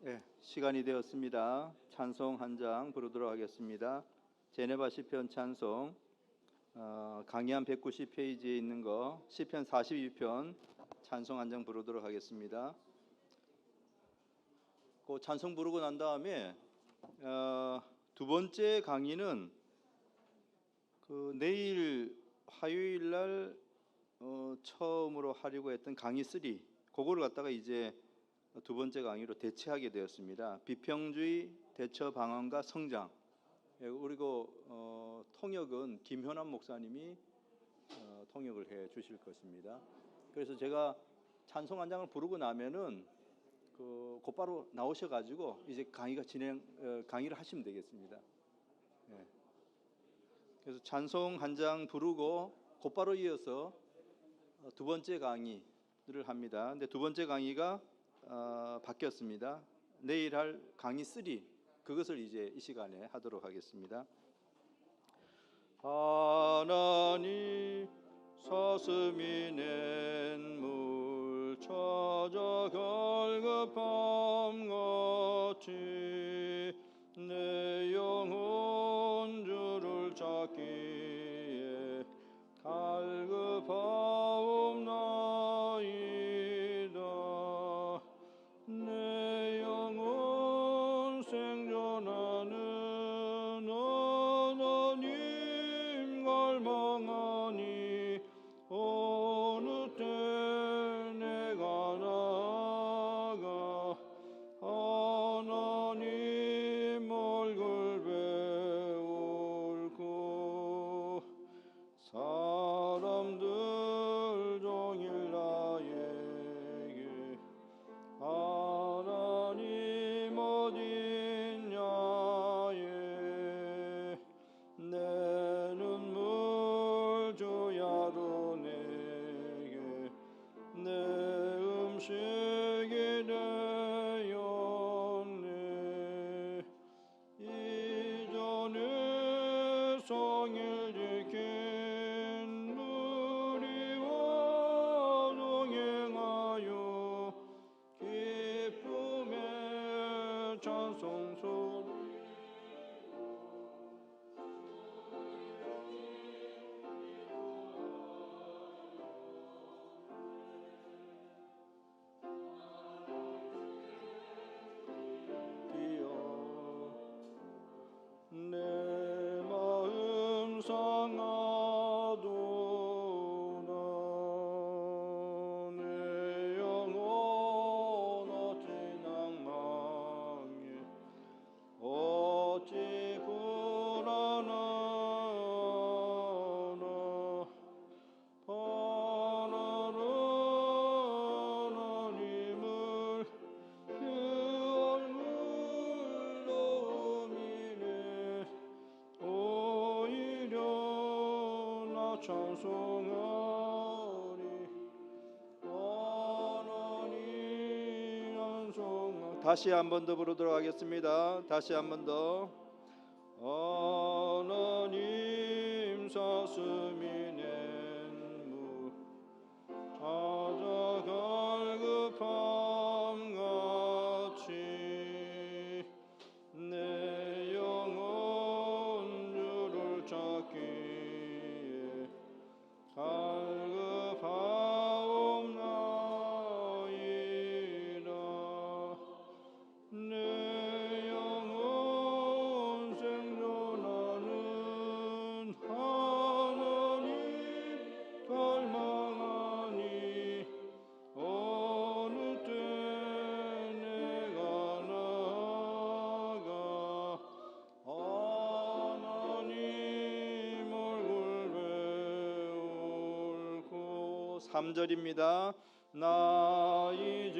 네, 시간이 되었습니다. 찬송 한 장 부르도록 하겠습니다. 제네바 시편 찬송 강의한 190페이지에 있는 거 시편 42편 찬송 한 장 부르도록 하겠습니다. 그 찬송 부르고 난 다음에 두 번째 강의는 내일 화요일 날 처음으로 하려고 했던 강의 3 그거를 갖다가 이제 두 번째 강의로 대체하게 되었습니다. 비평주의 대처 방안과 성장. 그리고 통역은 김현환 목사님이 통역을 해 주실 것입니다. 그래서 제가 찬송 한 장을 부르고 나면은 곧바로 나오셔가지고 이제 강의를 하시면 되겠습니다. 네. 그래서 찬송 한 장 부르고 곧바로 이어서 두 번째 강의를 합니다. 근데 두 번째 강의가 바뀌었습니다. 내일 할 강의 3 그것을 이제 이 시간에 하도록 하겠습니다. 하나님 사슴이 낸 물 찾아 갈급함 같이 내 영혼 주를 찾기에 갈급하옵나이다. 내 영혼 생존하는 하나님 갈망하니 어느 때 내가 나아가 하나님 얼굴 배울고 사람들 종일 나에게 하나님 어딨냐에 내 눈물 주야로 내게 내 음식이 되었네. 이전에 성일 지킨 무리와 동행하여 기쁨의 찬송 소리 내 마음 상하도다. 내 영혼 어찌 낭망해 어찌 불안하나. 바라는 하나님을 그 얼굴로 음이네. 오히려 나 찬송하리. 하나님 찬송하. 다시 한 번 더 부르도록 하겠습니다. 다시 한 번 더. 하나님 사슴이 낸 물 찾아 갈급함 같이 내 영혼 주를 찾기에 갈급하옵나이다. 내 영혼 생존하는 하나님 갈망하니 어느 때 내가 나아가 하나님 얼굴 배울고. 3절입니다. 나 이제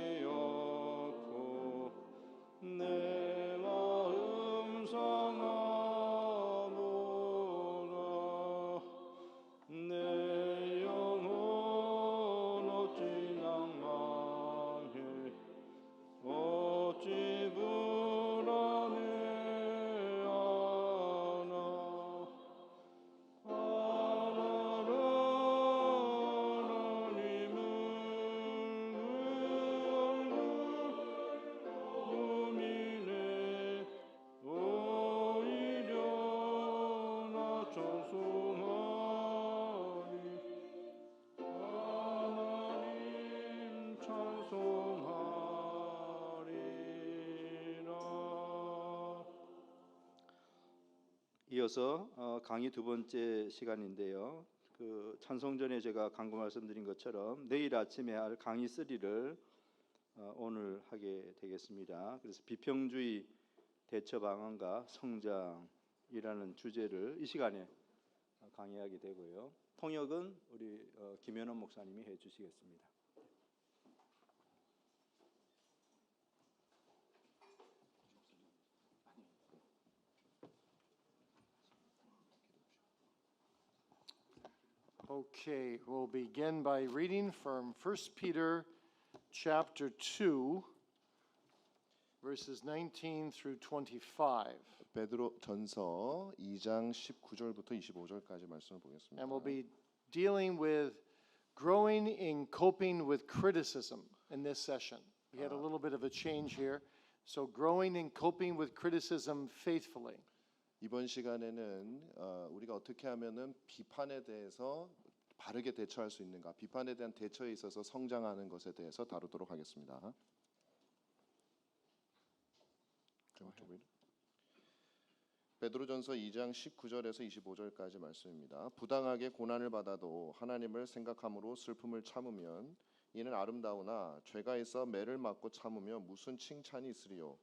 일기였고 내 마음 상하도다. 내 영혼 어찌 낭망해 어찌 불안해하나. 하나님을 이어서 강의 두 번째 시간인데요. 그 찬송 전에 제가 강구 말씀드린 것처럼 내일 아침에 할 강의 3를 오늘 하게 되겠습니다. 그래서 비평주의 대처 방안과 성장이라는 주제를 이 시간에 강의하게 되고요. 통역은 우리 김현원 목사님이 해주시겠습니다. Okay, we'll begin by reading from 1 Peter chapter 2, verses 19 through 25. 베드로 전서 2장 19절부터 25절까지 말씀을 보겠습니다. And we'll be dealing with growing in coping with criticism in this session. We had a little bit of a change here. So growing in coping with criticism faithfully. 이번 시간에는 우리가 어떻게 하면은 비판에 대해서 바르게 대처할 수 있는가, 비판에 대한 대처에 있어서 성장하는 것에 대해서 다루도록 하겠습니다. 베드로전서 2장 19절에서 25절까지 말씀입니다. 부당하게 고난을 받아도 하나님을 생각함으로 슬픔을 참으면 이는 아름다우나 죄가 있어 매를 맞고 참으며 무슨 칭찬이 있으리요.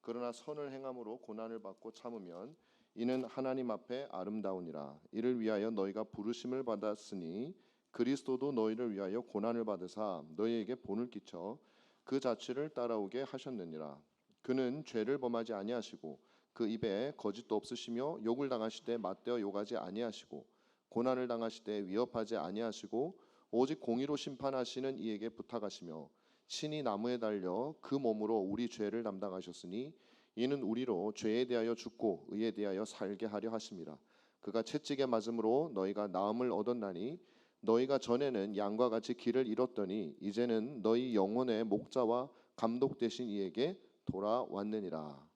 그러나 선을 행함으로 고난을 받고 참으면 이는 하나님 앞에 아름다우니라. 이를 위하여 너희가 부르심을 받았으니 그리스도도 너희를 위하여 고난을 받으사 너희에게 본을 끼쳐 그 자취를 따라오게 하셨느니라. 그는 죄를 범하지 아니하시고 그 입에 거짓도 없으시며 욕을 당하시되 맞대어 욕하지 아니하시고 고난을 당하시되 위협하지 아니하시고 오직 공의로 심판하시는 이에게 부탁하시며 친히 나무에 달려 그 몸으로 우리 죄를 담당하셨으니 이는 우리로 죄에 대하여 죽고 의에 대하여 살게 하려 하심이라. 그가 채찍에 맞음으로 너희가 나음을 얻었나니 너희가 전에는 양과 같이 길을 잃었더니 이제는 너희 영혼의 목자와 감독 되신 이에게 돌아왔느니라.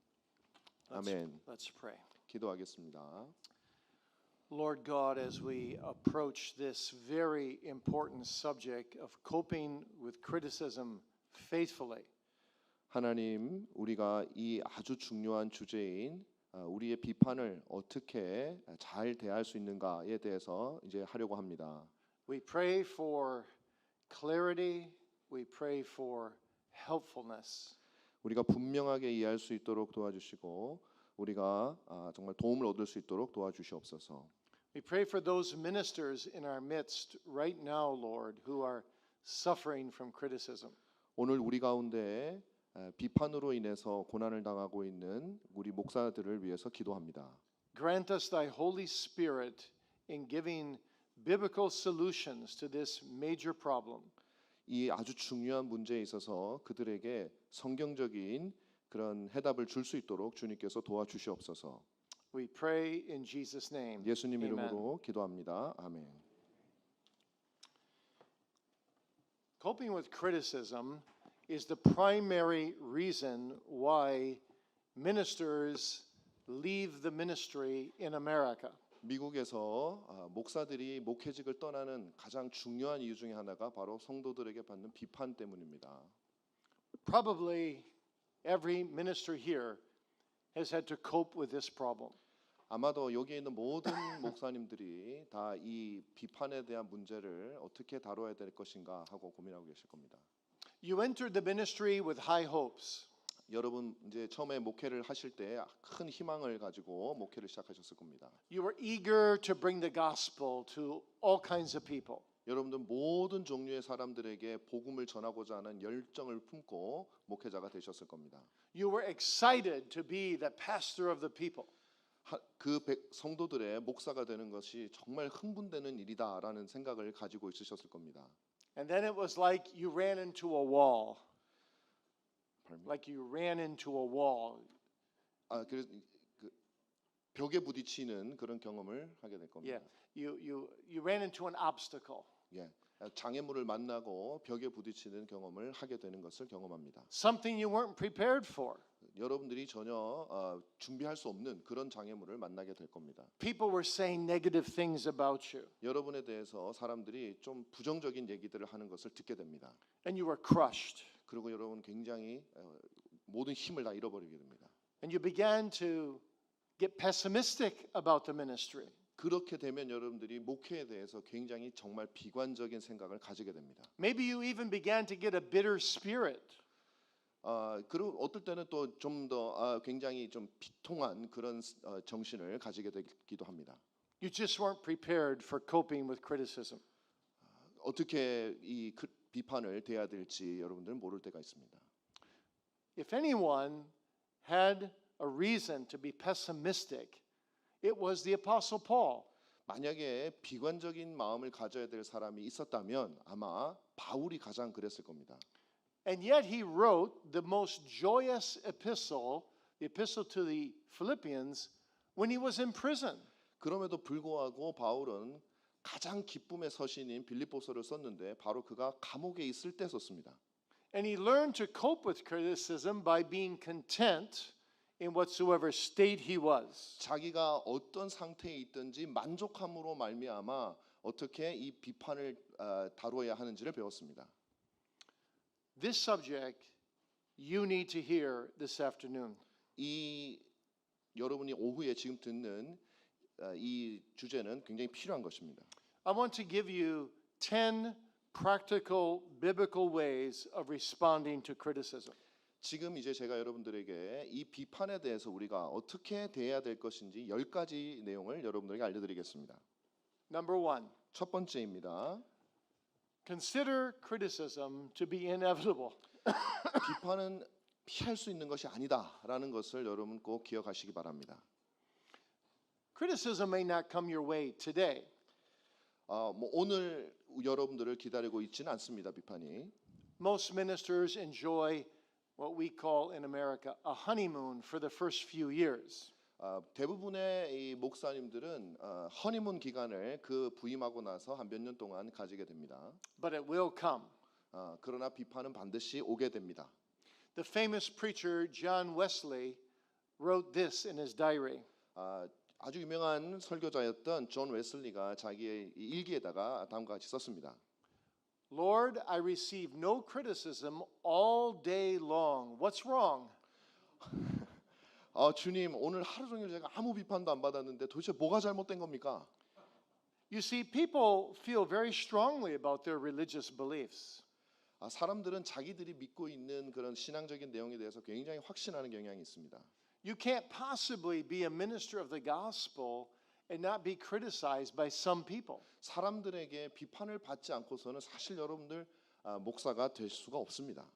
아멘. Let's pray. 기도하겠습니다. Lord God, as we approach this very important subject of coping with criticism faithfully, 하나님, 우리가 이 아주 중요한 주제인 우리의 비판을 어떻게 잘 대할 수 있는가에 대해서 이제 하려고 합니다. we pray for clarity, we pray for helpfulness. 우리가 분명하게 이해할 수 있도록 도와주시고 우리가 정말 도움을 얻을 수 있도록 도와주시옵소서. We pray for those ministers in our midst right now, Lord, who are suffering from criticism. 오늘 우리 가운데 비판으로 인해서 고난을 당하고 있는 우리 목사들을 위해서 기도합니다. Grant us thy Holy Spirit in giving biblical solutions to this major problem. 이 아주 중요한 문제에 있어서 그들에게 성경적인 그런 해답을 줄 수 있도록 주님께서 도와주시옵소서. We pray in Jesus' name. 예수님 Amen. 이름으로 기도합니다. 아멘. Coping with criticism is the primary reason why ministers leave the ministry in America. 미국에서 목사들이 목회직을 떠나는 가장 중요한 이유 중에 하나가 바로 성도들에게 받는 비판 때문입니다. Probably every minister here has had to cope with this problem. 아마도 여기에 있는 모든 목사님들이 다 이 비판에 대한 문제를 어떻게 다뤄야 될 것인가 하고 고민하고 계실 겁니다. You entered the ministry with high hopes. 여러분 이제 처음에 목회를 하실 때 큰 희망을 가지고 목회를 시작하셨을 겁니다. You were eager to bring the gospel to all kinds of people. 여러분들 모든 종류의 사람들에게 복음을 전하고자 하는 열정을 품고 목회자가 되셨을 겁니다. You were excited to be the pastor of the people. 그 성도들의 목사가 되는 것이 정말 흥분되는 일이다라는 생각을 가지고 있으셨을 겁니다. And then it was like you ran into a wall. Like you ran into a wall. 그래서 그 벽에 부딪히는 그런 경험을 하게 될 겁니다. Yeah. You ran into an obstacle. 예, 장애물을 만나고 벽에 부딪히는 경험을 하게 되는 것을 경험합니다. Something you weren't prepared for. 여러분들이 전혀 준비할 수 없는 그런 장애물을 만나게 될 겁니다. People were saying negative things about you. 여러분에 대해서 사람들이 좀 부정적인 얘기들을 하는 것을 듣게 됩니다. And you were crushed. 그리고 여러분 굉장히 모든 힘을 다 잃어버리게 됩니다. And you began to get pessimistic about the ministry. 그렇게 되면 여러분들이 목회에 대해서 굉장히 정말 비관적인 생각을 가지게 됩니다. Maybe you even began to get a bitter spirit. 그리고 어떨 때는 또 좀 더 굉장히 좀 비통한 그런 정신을 가지게 되기도 합니다. You just weren't prepared for coping with criticism. 어떻게 이 비판을 대해야 될지 여러분들은 모를 때가 있습니다. If anyone had a reason to be pessimistic, it was the Apostle Paul. 만약에 비관적인 마음을 가져야 될 사람이 있었다면 아마 바울이 가장 그랬을 겁니다. And yet he wrote the most joyous epistle, the epistle to the Philippians, when he was in prison. 그럼에도 불구하고 바울은 가장 기쁨의 서신인 빌립보서를 썼는데 바로 그가 감옥에 있을 때 썼습니다. And he learned to cope with criticism by being content in whatsoever state he was. 자기가 어떤 상태에 있든지 만족함으로 말미암아 어떻게 이 비판을 다루어야 하는지를 배웠습니다. This subject you need to hear this afternoon. 이 여러분이 오후에 지금 듣는 이 주제는 굉장히 필요한 것입니다. I want to give you 10 practical biblical ways of responding to criticism. 지금 이제 제가 여러분들에게 이 비판에 대해서 우리가 어떻게 대해야 될 것인지 10가지 내용을 여러분들에게 알려드리겠습니다. Number 1, 첫 번째입니다. consider criticism to be inevitable. 비판은 피할 수 있는 것이 아니다라는 것을 여러분 꼭 기억하시기 바랍니다. Criticism may not come your way today, 뭐 오늘 여러분들을 기다리고 있지는 않습니다. 비판이. most ministers enjoy what we call in America a honeymoon for the first few years. 대부분의 이 목사님들은 허니문 기간을 그 부임하고 나서 한 몇 년 동안 가지게 됩니다. But it will come. 그러나 비판은 반드시 오게 됩니다. The famous preacher John Wesley wrote this in his diary. 아주 유명한 설교자였던 존 웨슬리가 자기의 일기에다가 다음과 같이 썼습니다. Lord, I receive no criticism all day long. What's wrong? 주님, 오늘 하루 종일 제가 아무 비판도 안 받았는데 도대체 뭐가 잘못된 겁니까? You see, people feel very strongly about their religious beliefs. 사람들은 자기들이 믿고 있는 그런 신앙적인 내용에 대해서 굉장히 확신하는 경향이 있습니다. You can't possibly be a minister of the gospel and not be criticized by some people. 사람들에게 비판을 받지 않고서는 사실 여러분들 목사가 될 수가 없습니다.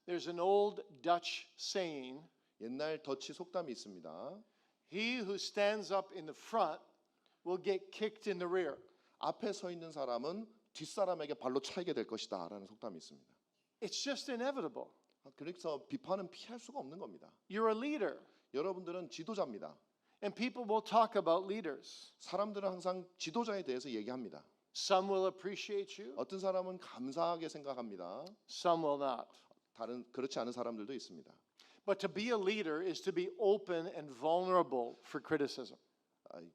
There's an old Dutch saying, 옛날 더치 속담이 있습니다. he who stands up in the front will get kicked in the rear. 앞에 서 있는 사람은 뒷사람에게 발로 차이게 될 것이다 라는 속담이 있습니다. It's just inevitable. 그래서 비판은 피할 수가 없는 겁니다. You're a leader, 여러분들은 지도자입니다. and people will talk about leaders. 사람들은 항상 지도자에 대해서 얘기합니다. Some will appreciate you, 어떤 사람은 감사하게 생각합니다. some will not. 그렇지 않은 사람들도 있습니다. But to be a leader is to be open and vulnerable for criticism.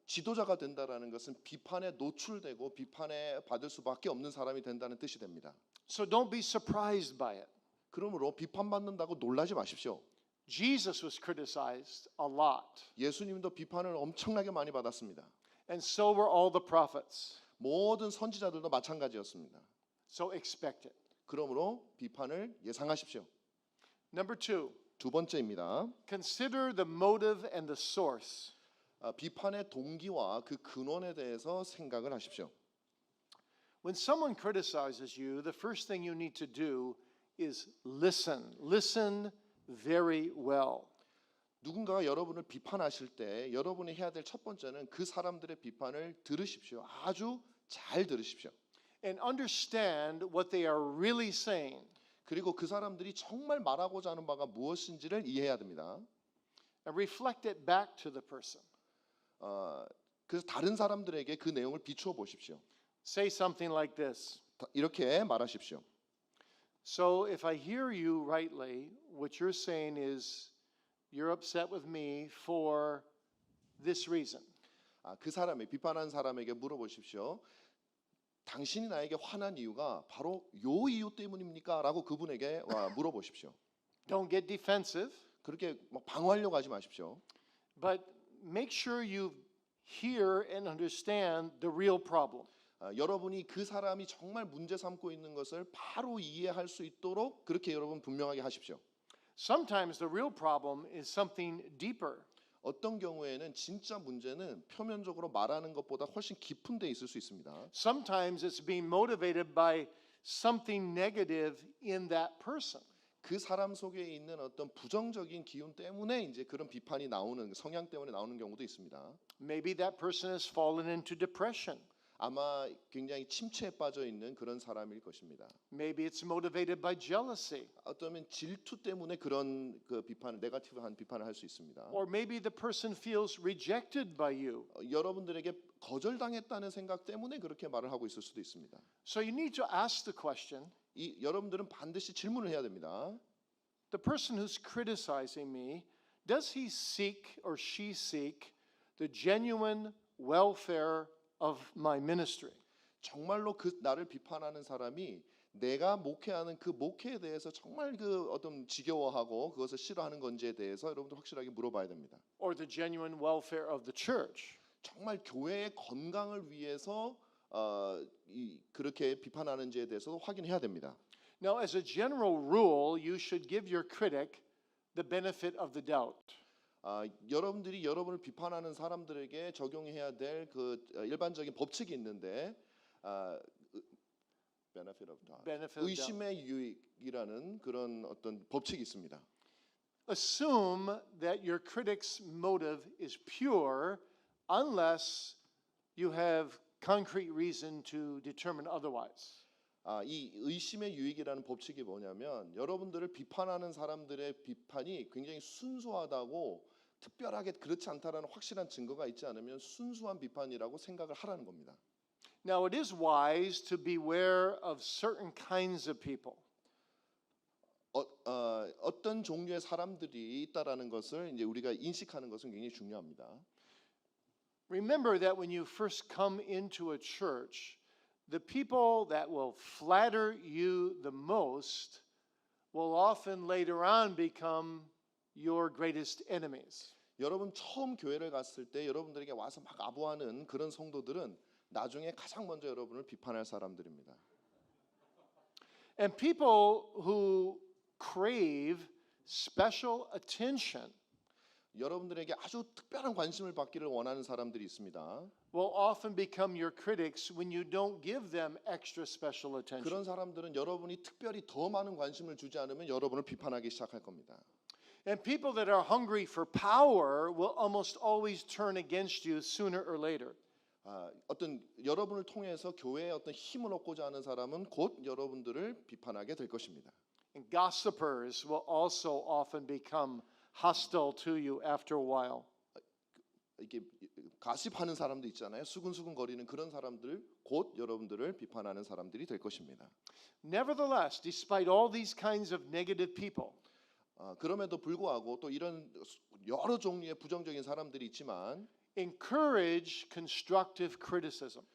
지도자가 된다라는 것은 비판에 노출되고 비판에 받을 수밖에 없는 사람이 된다는 뜻이 됩니다. So don't be surprised by it. 그러므로 비판받는다고 놀라지 마십시오. Jesus was criticized a lot, 예수님도 비판을 엄청나게 많이 받았습니다. and so were all the prophets. 모든 선지자들도 마찬가지였습니다. So expect it. 그러므로 비판을 예상하십시오. Number 2, 두 번째입니다. consider the motive and the source. 비판의 동기와 그 근원에 대해서 생각을 하십시오. When someone criticizes you, the first thing you need to do is listen. Listen very well. 누군가가 여러분을 비판하실 때 여러분이 해야 될 첫 번째는 그 사람들의 비판을 들으십시오. 아주 잘 들으십시오. And understand what they are really saying. 그리고 그 사람들이 정말 말하고자 하는 바가 무엇인지를 이해해야 됩니다. And reflect it back to the person. 그래서 다른 사람들에게 그 내용을 비추어 보십시오. Say something like this. 이렇게 말하십시오. So if I hear you rightly, what you're saying is you're upset with me for this reason. 그 사람이 비판한 사람에게 물어보십시오. 당신이 나에게 화난 이유가 바로 요 이유 때문입니까? 라고 그분에게 물어보십시오. Don't get defensive, 그렇게 막 방어하려고 하지 마십시오. but make sure you hear and understand the real problem. 여러분이 그 사람이 정말 문제 삼고 있는 것을 바로 이해할 수 있도록 그렇게 여러분 분명하게 하십시오. Sometimes the real problem is something deeper. 어떤 경우에는 진짜 문제는 표면적으로 말하는 것보다 훨씬 깊은 데 있을 수 있습니다. Sometimes it's being motivated by something negative in that person. 그 사람 속에 있는 어떤 부정적인 기운 때문에 이제 그런 비판이 나오는 성향 때문에 나오는 경우도 있습니다. Maybe that person has fallen into depression. 아마 굉장히 침체에 빠져 있는 그런 사람일 것입니다. Maybe it's motivated by jealousy. 어쩌면 질투 때문에 그런 그 비판을 네거티브한 비판을 할 수 있습니다. Or maybe the person feels rejected by you. 여러분들에게 거절당했다는 생각 때문에 그렇게 말을 하고 있을 수도 있습니다. So you need to ask the question, 여러분들은 반드시 질문을 해야 됩니다. the person who's criticizing me, does he seek or she seek the genuine welfare of my ministry? 정말로 그 나를 비판하는 사람이 내가 목회하는 그 목회에 대해서 정말 그 어떤 지겨워하고 그것을 싫어하는 건지에 대해서 여러분들 확실하게 물어봐야 됩니다. Or the genuine welfare of the church? 정말 교회의 건강을 위해서 그렇게 비판하는지에 대해서도 확인해야 됩니다. Now, as a general rule, you should give your critic the benefit of the doubt. 여러분들이 여러분을 비판하는 사람들에게 적용해야 될 그 일반적인 법칙이 있는데 benefit of doubt. Benefit of doubt. 의심의 유익이라는 그런 어떤 법칙이 있습니다. Assume that your critic's motive is pure unless you have concrete reason to determine otherwise. 이 의심의 유익이라는 법칙이 뭐냐면 여러분들을 비판하는 사람들의 비판이 굉장히 순수하다고 특별하게 그렇지 않다라는 확실한 증거가 있지 않으면 순수한 비판이라고 생각을 하라는 겁니다. Now, it is wise to beware of certain kinds of people. 어떤 종류의 사람들이 있다라는 것을 이제 우리가 인식하는 것은 굉장히 중요합니다. Remember that when you first come into a church, the people that will flatter you the most will often later on become your greatest enemies. 여러분 처음 교회를 갔을 때 여러분들에게 와서 막 아부하는 그런 성도들은 나중에 가장 먼저 여러분을 비판할 사람들입니다. And people who crave special attention 여러분들에게 아주 특별한 관심을 받기를 원하는 사람들이 있습니다. will often become your critics when you don't give them extra special attention. 그런 사람들은 여러분이 특별히 더 많은 관심을 주지 않으면 여러분을 비판하기 시작할 겁니다. And people that are hungry for power will almost always turn against you sooner or later. 어떤 여러분을 통해서 교회에 어떤 힘을 얻고자 하는 사람은 곧 여러분들을 비판하게 될 것입니다. And gossipers will also often become hostile to you after a while. 이게 가십하는 사람도 있잖아요. 수근수근 거리는 그런 사람들 곧 여러분들을 비판하는 사람들이 될 것입니다. Nevertheless, despite all these kinds of negative people, 그럼에도 불구하고 또 이런 여러 종류의 부정적인 사람들이 있지만 encourage constructive criticism.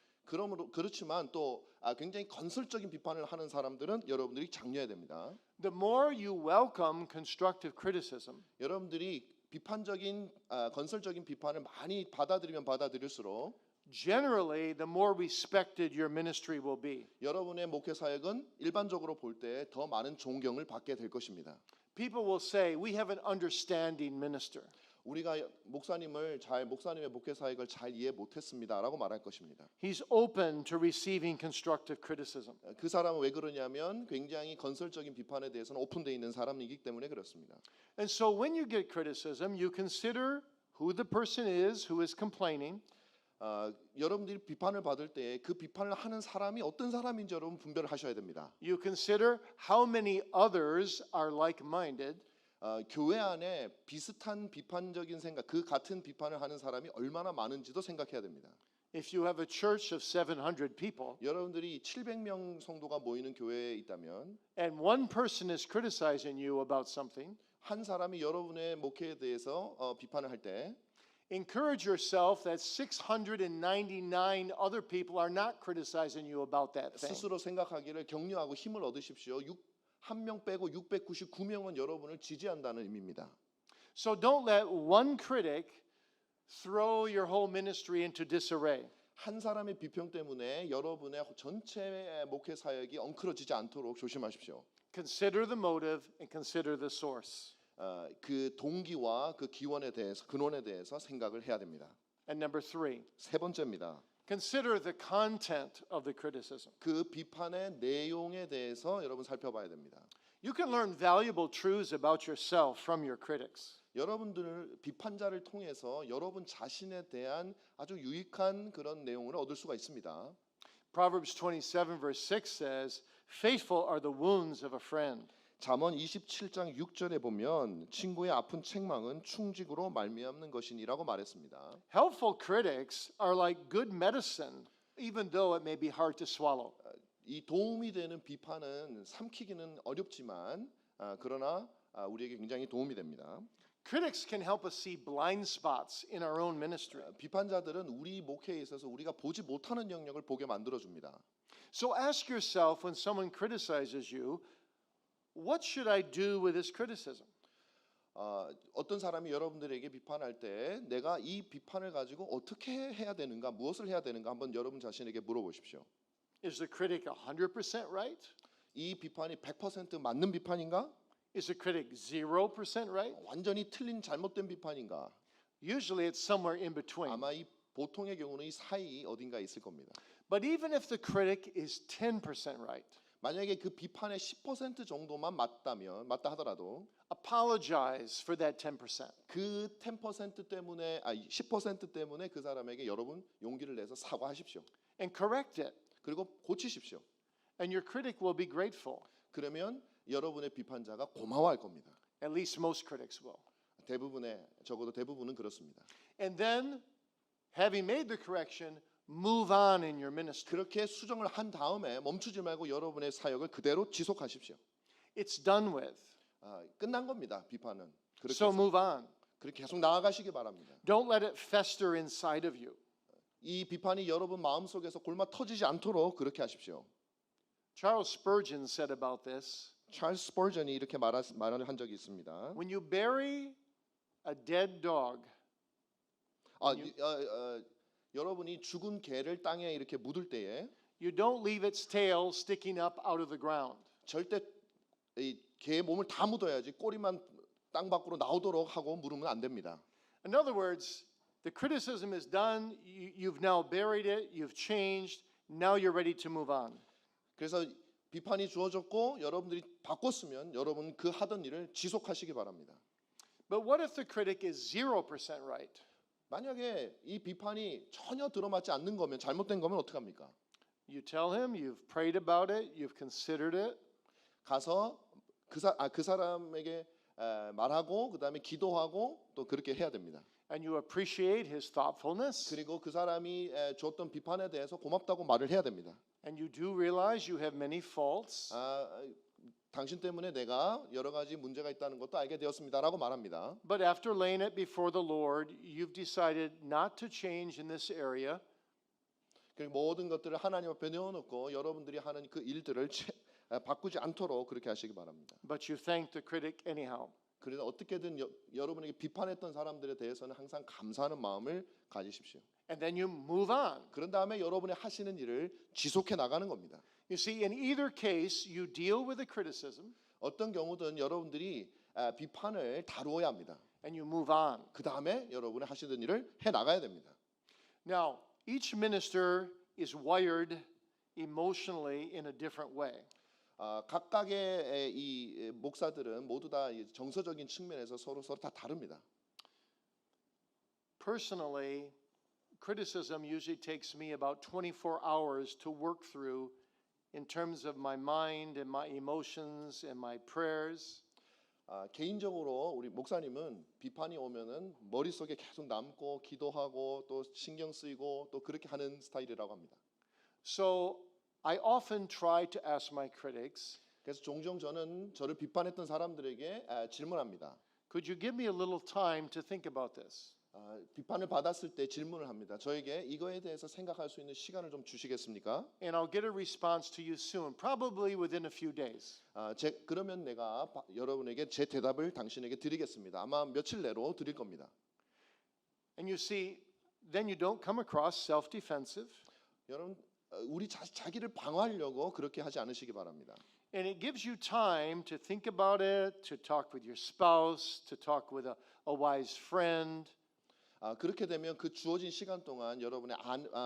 그렇지만 또 굉장히 건설적인 비판을 하는 사람들은 여러분들이 장려해야 됩니다. The more you welcome constructive criticism, 여러분들이 비판적인 건설적인 비판을 많이 받아들이면 받아들일수록 generally the more respected your ministry will be. 여러분의 목회 사역은 일반적으로 볼 때 더 많은 존경을 받게 될 것입니다. People will say, "We have an understanding minister." 우리가 목사님의 목회 사역을 잘 이해 못했습니다라고 말할 것입니다. He's open to receiving constructive criticism. 그 사람은 왜 그러냐면 굉장히 건설적인 비판에 대해서는 오픈되어 있는 사람이기 때문에 그렇습니다. And so when you get criticism, you consider who the person is who is complaining. 여러분들이 비판을 받을 때 그 비판을 하는 사람이 어떤 사람인지 여러분 분별을 하셔야 됩니다. You consider how many others are like-minded. 교회 안에 비슷한 비판적인 생각, 그 같은 비판을 하는 사람이 얼마나 많은지도 생각해야 됩니다. If you have a church of 700 people 여러분들이 700명 성도가 모이는 교회에 있다면 and one person is criticizing you about something, 한 사람이 여러분의 목회에 대해서 비판을 할 때 encourage yourself that 699 other people are not criticizing you about that thing. 스스로 생각하기를 격려하고 힘을 얻으십시오. 한 명 빼고 699명은 여러분을 지지한다는 의미입니다. So don't let one critic throw your whole ministry into disarray. 한 사람의 비평 때문에 여러분의 전체 목회 사역이 엉클어지지 않도록 조심하십시오. Consider the motive and consider the source. 그 동기와 그 기원에 대해서 근원에 대해서 생각을 해야 됩니다. And number 3, 세 번째입니다. consider the content of the criticism. 그 비판의 내용에 대해서 여러분 살펴봐야 됩니다. You can learn valuable truths about yourself from your critics. 여러분들 비판자를 통해서 여러분 자신에 대한 아주 유익한 그런 내용을 얻을 수가 있습니다. Proverbs 27 verse 6 says, "Faithful are the wounds of a friend." 잠언 27장 6절에 보면 친구의 아픈 책망은 충직으로 말미암는 것이니라고 말했습니다. Helpful critics are like good medicine, even though it may be hard to swallow. 이 도움이 되는 비판은 삼키기는 어렵지만 그러나 우리에게 굉장히 도움이 됩니다. Critics can help us see blind spots in our own ministry. 비판자들은 우리 목회에 있어서 우리가 보지 못하는 영역을 보게 만들어 줍니다. So ask yourself when someone criticizes you, what should I do with this criticism? 어떤 사람이 여러분들에게 비판할 때 내가 이 비판을 가지고 어떻게 해야 되는가, 무엇을 해야 되는가 한번 여러분 자신에게 물어보십시오. Is the critic 100% right? 이 비판이 100% 맞는 비판인가? Is the critic 0% right? 완전히 틀린 잘못된 비판인가? Usually it's somewhere in between. 아마 이 보통의 경우는 이 사이 어딘가에 있을 겁니다. But even if the critic is 10% right, 만약에 그 비판의 10% 정도만 맞다 하더라도 apologize for that 10%. 그 10% 때문에 10% 때문에 그 사람에게 여러분 용기를 내서 사과하십시오. And correct it. 그리고 고치십시오. And your critic will be grateful. 그러면 여러분의 비판자가 고마워할 겁니다. At least most critics will. 적어도 대부분은 그렇습니다. And then, having made the correction, move on in your ministry. 그렇게 수정을 한 다음에 멈추지 말고 여러분의 사역을 그대로 지속하십시오. It's done with. 끝난 겁니다. 비판은. So move on. 그렇게 계속 나아가시기 바랍니다. Don't let it fester inside of you. 이 비판이 여러분 마음속에서 골마 터지지 않도록 그렇게 하십시오. Charles Spurgeon said about this, 찰스 스퍼전이 이렇게 말을 한 적이 있습니다. when you bury a dead dog, 여러분이 죽은 개를 땅에 이렇게 묻을 때에 you don't leave its tail sticking up out of the ground. 절대 이 개의 몸을 다 묻어야지 꼬리만 땅 밖으로 나오도록 하고 물으면 안 됩니다. In other words, the criticism is done, you've now buried it, you've changed, now you're ready to move on. 그래서 비판이 주어졌고 여러분들이 바꿨으면 여러분 그 하던 일을 지속하시기 바랍니다. But what if the critic is 0% right? 만약에 이 비판이 전혀 들어맞지 않는 거면 잘못된 거면 어떻게 합니까? You tell him, you've prayed about it, you've considered it, 가서 그 사람에게 말하고 그다음에 기도하고 또 그렇게 해야 됩니다. and you appreciate his thoughtfulness, 그리고 그 사람이 줬던 비판에 대해서 고맙다고 말을 해야 됩니다. and you do realize you have many faults, 당신 때문에 내가 여러 가지 문제가 있다는 것도 알게 되었습니다라고 말합니다. but after laying it before the Lord, you've decided not to change in this area, 그리고 모든 것들을 하나님 앞에 내어놓고 여러분들이 하는 그 일들을 바꾸지 않도록 그렇게 하시기 바랍니다. but you thank the critic anyhow. 그래서 어떻게든 여러분에게 비판했던 사람들에 대해서는 항상 감사하는 마음을 가지십시오. And then you move on. 그런 다음에 여러분이 하시는 일을 지속해 나가는 겁니다. You see, in either case, you deal with the criticism 어떤 경우든 여러분들이 비판을 다루어야 합니다. and you move on. 그 다음에 여러분이 하시던 일을 해 나가야 됩니다. Now, each minister is wired emotionally in a different way. 각각의 이 목사들은 모두 다 정서적인 측면에서 서로 다 다릅니다. Personally, criticism usually takes me about 24 hours to work through in terms of my mind and my emotions and my prayers. 개인적으로 우리 목사님은 비판이 오면은 머릿속에 계속 남고 기도하고 또 신경 쓰이고 또 그렇게 하는 스타일이라고 합니다. So I often try to ask my critics, 그래서 종종 저는 저를 비판했던 사람들에게 질문합니다. could you give me a little time to think about this? 비판을 받았을 때 질문을 합니다. 저에게 이거에 대해서 생각할 수 있는 시간을 좀 주시겠습니까? And I'll get a response to you soon, probably within a few days. 그러면 내가 여러분에게 제 대답을 당신에게 드리겠습니다. 아마 며칠 내로 드릴 겁니다. And you see, then you don't come across self-defensive. 여러분 우리 자기를 방어하려고 그렇게 하지 않으시기 바랍니다. And it gives you time to think about it, to talk with your spouse, to talk with a wise friend. 그렇게 되면 그 주어진 시간 동안 여러분의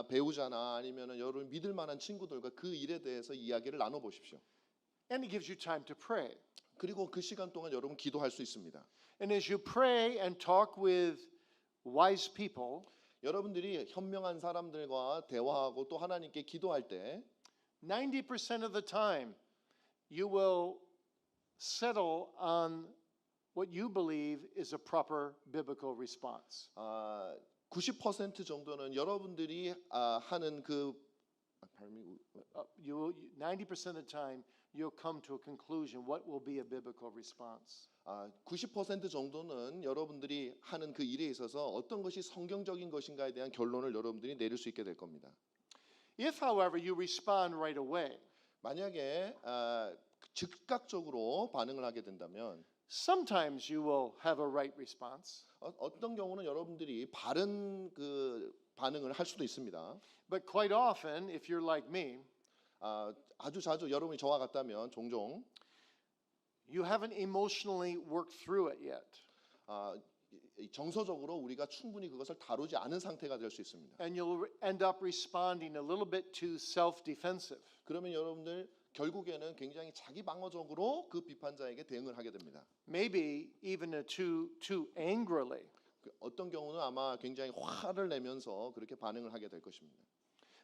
배우자나 아니면은 여러분 믿을 만한 친구들과 그 일에 대해서 이야기를 나눠 보십시오. And it gives you time to pray. 그리고 그 시간 동안 여러분 기도할 수 있습니다. And as you pray and talk with wise people, 여러분들이 현명한 사람들과 대화하고 또 하나님께 기도할 때 90% of the time you will settle on what you believe is a proper biblical response. 90% 정도는 여러분들이 하는 그 90% of the time you'll come to a conclusion what will be a biblical response. 90% 정도는 여러분들이 하는 그 일에 있어서 어떤 것이 성경적인 것인가에 대한 결론을 여러분들이 내릴 수 있게 될 겁니다. If, however, you respond right away, 만약에 즉각적으로 반응을 하게 된다면 sometimes you will have a right response, 어떤 경우는 여러분들이 바른 그 반응을 할 수도 있습니다. but quite often, if you're like me, 아주 자주 여러분이 저와 같다면 종종 you haven't emotionally worked through it yet. 정서적으로 우리가 충분히 그것을 다루지 않은 상태가 될 수 있습니다. And you'll end up responding a little bit too self-defensive. 그러면 여러분들 결국에는 굉장히 자기 방어적으로 그 비판자에게 대응을 하게 됩니다. Maybe even too angrily. 어떤 경우는 아마 굉장히 화를 내면서 그렇게 반응을 하게 될 것입니다.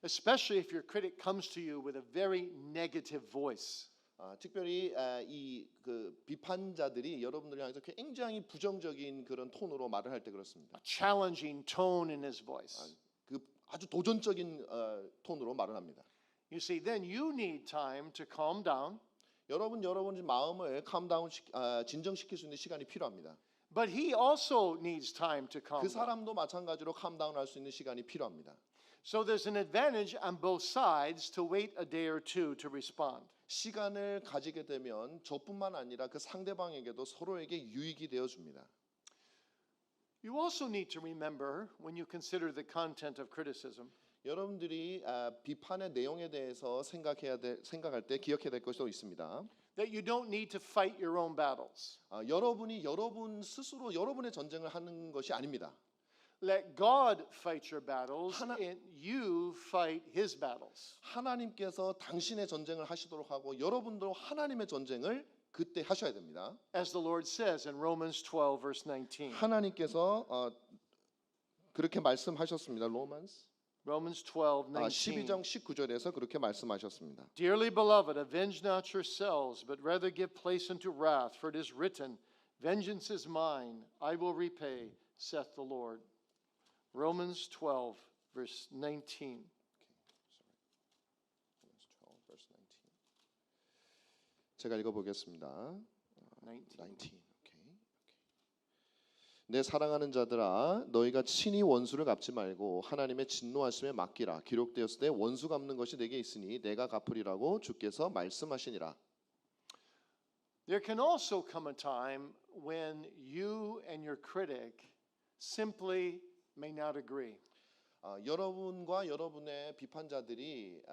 Especially if your critic comes to you with a very negative voice. 특별히 이 그 비판자들이 여러분들을 향해서 굉장히 부정적인 그런 톤으로 말을 할 때 그렇습니다. A challenging tone in his voice. 그 아주 도전적인 톤으로 말을 합니다. You see, then you need time to calm down. 여러분의 마음을 캄다운 진정시킬 수 있는 시간이 필요합니다. But he also needs time to calm 그 down. 사람도 마찬가지로 캄다운 할 수 있는 시간이 필요합니다. So there's an advantage on both sides to wait a day or two to respond. 시간을 가지게 되면 저뿐만 아니라 그 상대방에게도 서로에게 유익이 되어 줍니다. You also need to remember when you consider the content of criticism 여러분들이 비판의 내용에 대해서 생각할 때 기억해야 될 것도 있습니다. that you don't need to fight your own battles. 여러분이 여러분 스스로 여러분의 전쟁을 하는 것이 아닙니다. Let God fight your battles and you fight his battles. 하나님께서 당신의 전쟁을 하시도록 하고 여러분도 하나님의 전쟁을 그때 하셔야 됩니다. As the Lord says in Romans 12 verse 19. 하나님께서 그렇게 말씀하셨습니다. Romans 12, 19. 12장 19절에서 그렇게 말씀하셨습니다. Dearly beloved, avenge not yourselves, but rather give place unto wrath, for it is written, Vengeance is mine, I will repay, saith the Lord. Romans 12, verse 19. 제가 읽어보겠습니다. 19. 내 사랑하는 자들아 너희가 친히 원수를 갚지 말고 하나님의 진노하심에 맡기라. 기록되었을 때 원수 갚는 것이 내게 있으니 내가 갚으리라고 주께서 말씀하시니라. There can also come a time when you and your critic simply may not agree. 여러분과 여러분의 비판자들이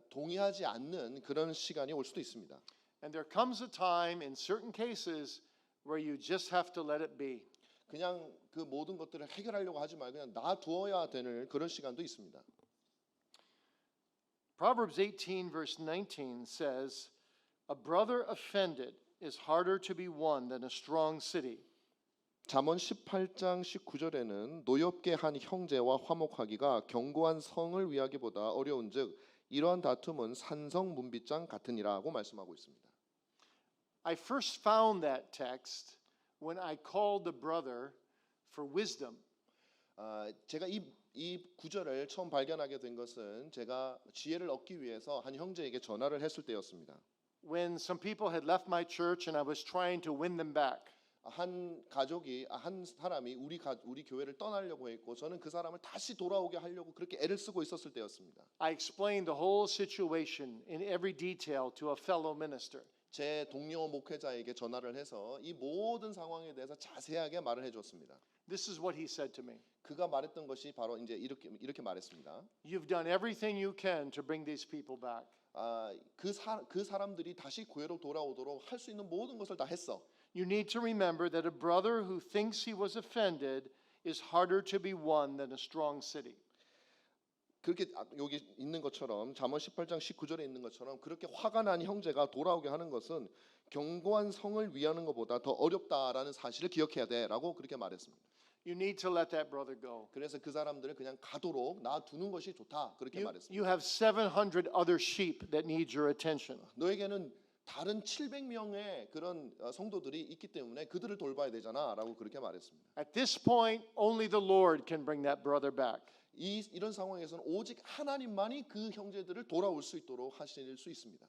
동의하지 않는 그런 시간이 올 수도 있습니다. And there comes a time in certain cases where you just have to let it be. 그냥 그 모든 것들을 해결하려고 하지 말고 그냥 놔두어야 되는 그런 시간도 있습니다. Proverbs 18 verse 19 says, A brother offended is harder to be won than a strong city. 잠언 18장 19절에는 노엽게 한 형제와 화목하기가 견고한 성을 위하기보다 어려운즉 이러한 다툼은 산성 문빗장 같으니라고 말씀하고 있습니다. I first found that text when I called the brother for wisdom. 제가 이 구절을 처음 발견하게 된 것은 제가 지혜를 얻기 위해서 한 형제에게 전화를 했을 때였습니다. When some people had left my church and I was trying to win them back. 한 사람이 우리 교회를 떠나려고 했고 저는 그 사람을 다시 돌아오게 하려고 그렇게 애를 쓰고 있었을 때였습니다. I explained the whole situation in every detail to a fellow minister. 제 동료 목회자에게 전화를 해서 이 모든 상황에 대해서 자세하게 말을 해줬습니다. This is what he said to me. 그가 말했던 것이 바로 이제 이렇게 말했습니다. You've done everything you can to bring these people back. 그 사람들이 다시 교회로 돌아오도록 할 수 있는 모든 것을 다 했어. You need to remember that a brother who thinks he was offended is harder to be won than a strong city. 그렇게 여기 있는 것처럼 잠언 18장 19절에 있는 것처럼 그렇게 화가 난 형제가 돌아오게 하는 것은 견고한 성을 위하는 것보다 더 어렵다라는 사실을 기억해야 돼라고 그렇게 말했습니다. You need to let that brother go. 그래서 그 사람들을 그냥 가도록 놔두는 것이 좋다 그렇게 말했습니다. You have 700 other sheep that need your attention. 너에게는 다른 700명의 그런 성도들이 있기 때문에 그들을 돌봐야 되잖아라고 그렇게 말했습니다. At this point, only the Lord can bring that brother back. 이런 상황에서는 오직 하나님만이 그 형제들을 돌아올 수 있도록 하실 수 있습니다.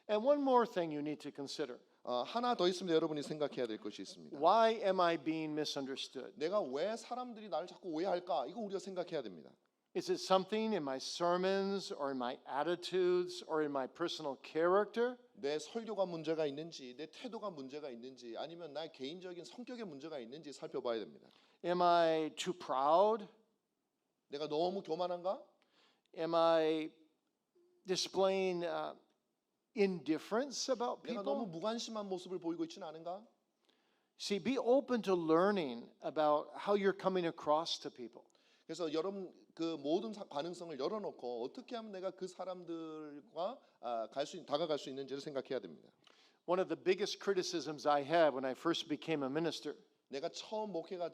And one more thing you need to consider. 하나 더 있습니다. 여러분이 생각해야 될 것이 있습니다. Why am I being misunderstood? 내가 왜 사람들이 나를 자꾸 오해할까? 이거 우리가 생각해야 됩니다. Is it something in my sermons or in my attitudes or in my personal character? 내 설교가 문제가 있는지, 내 태도가 문제가 있는지, 아니면 나의 개인적인 성격에 문제가 있는지 살펴봐야 됩니다. Am I too proud? 내가 너무 교만한가? Am I displaying indifference about 내가 너무 people? 무관심한 모습을 보이고 있지는 않은가? See, be open to learning about how you're coming across to people. 그래서 여러분 그 모든 가능성을 열어놓고 어떻게 하면 내가 그 사람들과 다가갈 수 있는지를 생각해야 됩니다. One of the biggest criticisms I had when I first became a minister 내가 처음 목회자가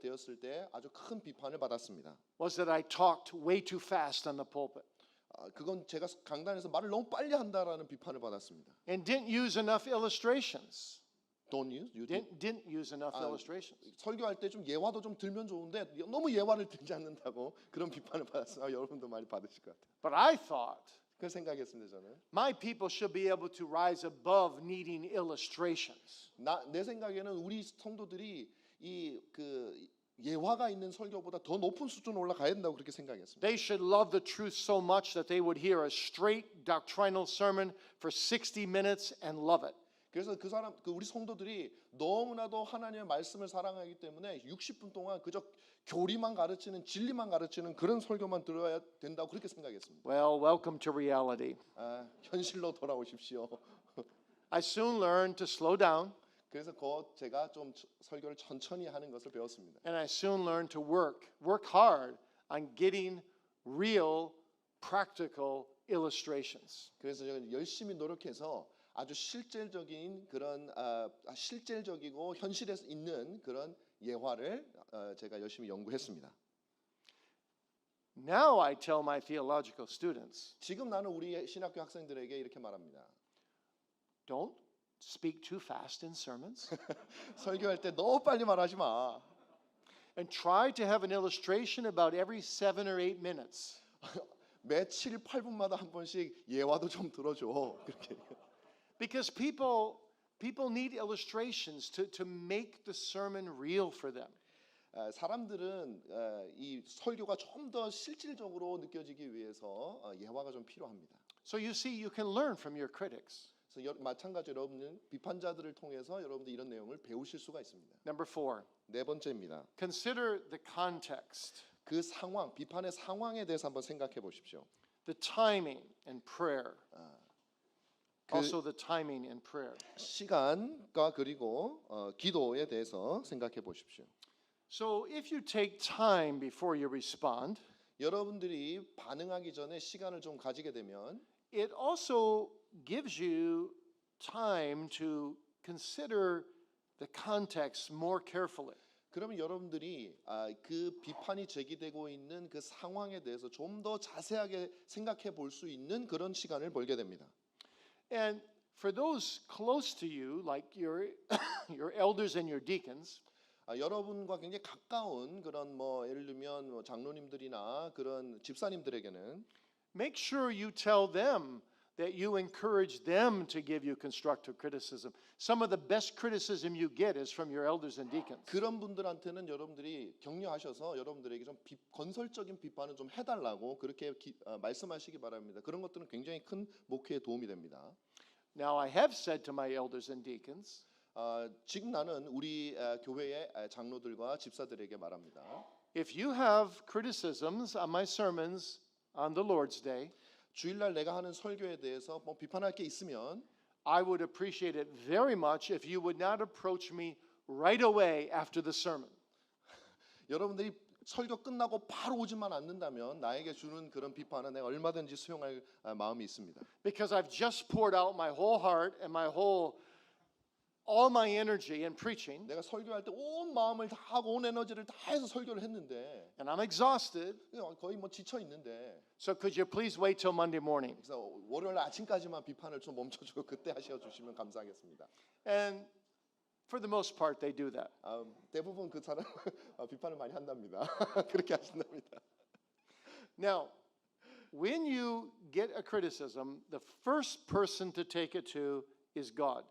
되었을 때 아주 큰 비판을 받았습니다. was that I talked way too fast on the pulpit 그건 제가 강단에서 말을 너무 빨리 한다라는 비판을 받았습니다. and didn't use enough illustrations. Don't use? You did? Didn't use enough illustrations. 설교할 때 좀 예화도 좀 들면 좋은데 너무 예화를 들지 않는다고 그런 비판을 받았어요. 여러분도 많이 받으실 것 같아요. But I thought 그 생각했습니다 저는. my people should be able to rise above needing illustrations. 내 생각에는 우리 성도들이 그 예화가 있는 설교보다 더 높은 수준으로 올라가야 된다고 그렇게 생각했습니다. They should love the truth so much that they would hear a straight doctrinal sermon for 60 minutes and love it. 그래서 우리 성도들이 너무나도 하나님의 말씀을 사랑하기 때문에 60분 동안 그저 교리만 가르치는 진리만 가르치는 그런 설교만 들어야 된다고 그렇게 생각했습니다. Well, welcome to reality. 현실로 돌아오십시오. I soon learned to slow down 그래서 제가 좀 설교를 천천히 하는 것을 배웠습니다. and I soon learned to work hard on getting real practical illustrations. 그래서 제가 열심히 노력해서 아주 실질적인 그런 실질적이고 현실에 있는 그런 예화를 제가 열심히 연구했습니다. Now I tell my theological students, 지금 나는 우리 신학교 학생들에게 이렇게 말합니다. don't speak too fast in sermons 설교할 때 너무 빨리 말하지 마. and try to have an illustration about every 7 or 8 minutes. 매 7, 8분마다 한 번씩 예화도 좀 들어줘. 그렇게. Because people need illustrations to make the sermon real for them. 사람들은 이 설교가 좀 더 실질적으로 느껴지기 위해서 예화가 좀 필요합니다. So you see, you can learn from your critics. 그래서 마찬가지로 여러분은 비판자들을 통해서 여러분들 이런 내용을 배우실 수가 있습니다. Number 4, 네 번째입니다. consider the context, 그 상황, 비판의 상황에 대해서 한번 생각해 보십시오. the timing and prayer. Also the timing and prayer. 시간과 그리고 기도에 대해서 생각해 보십시오. So if you take time before you respond, 여러분들이 반응하기 전에 시간을 좀 가지게 되면 it also gives you time to consider the context more carefully. 그러면 여러분들이 그 비판이 제기되고 있는 그 상황에 대해서 좀 더 자세하게 생각해 볼 수 있는 그런 시간을 벌게 됩니다. And for those close to you, like your elders and your deacons, 여러분과 굉장히 가까운 그런 예를 들면 장로님들이나 그런 집사님들에게는 make sure you tell them that you encourage them to give you constructive criticism. Some of the best criticism you get is from your elders and deacons. 그런 분들한테는 여러분들이 격려하셔서 여러분들에게 좀 건설적인 비판을 좀 해달라고 그렇게 말씀하시기 바랍니다. 그런 것들은 굉장히 큰 목회에 도움이 됩니다. Now I have said to my elders and deacons, 지금 나는 우리 교회의 장로들과 집사들에게 말합니다. if you have criticisms on my sermons on the Lord's Day, 주일날 내가 하는 설교에 대해서 뭐 비판할 게 있으면 I would appreciate it very much if you would not approach me right away after the sermon. 여러분들이 설교 끝나고 바로 오지만 않는다면 나에게 주는 그런 비판은 내가 얼마든지 수용할 마음이 있습니다. Because I've just poured out my whole heart and all my energy in preaching, 내가 설교할 때 온 마음을 다 하고 온 에너지를 다 해서 설교를 했는데 and I'm exhausted. 거의 뭐 지쳐 있는데 So could you please wait till Monday morning? 그래서 월요일 아침까지만 비판을 좀 멈춰주고 그때 하셔 주시면 감사하겠습니다. And for the most part, they do that. 대부분 그 사람 비판을 많이 한답니다. 그렇게 하신답니다. Now, when you get a criticism, the first person to take it to is God.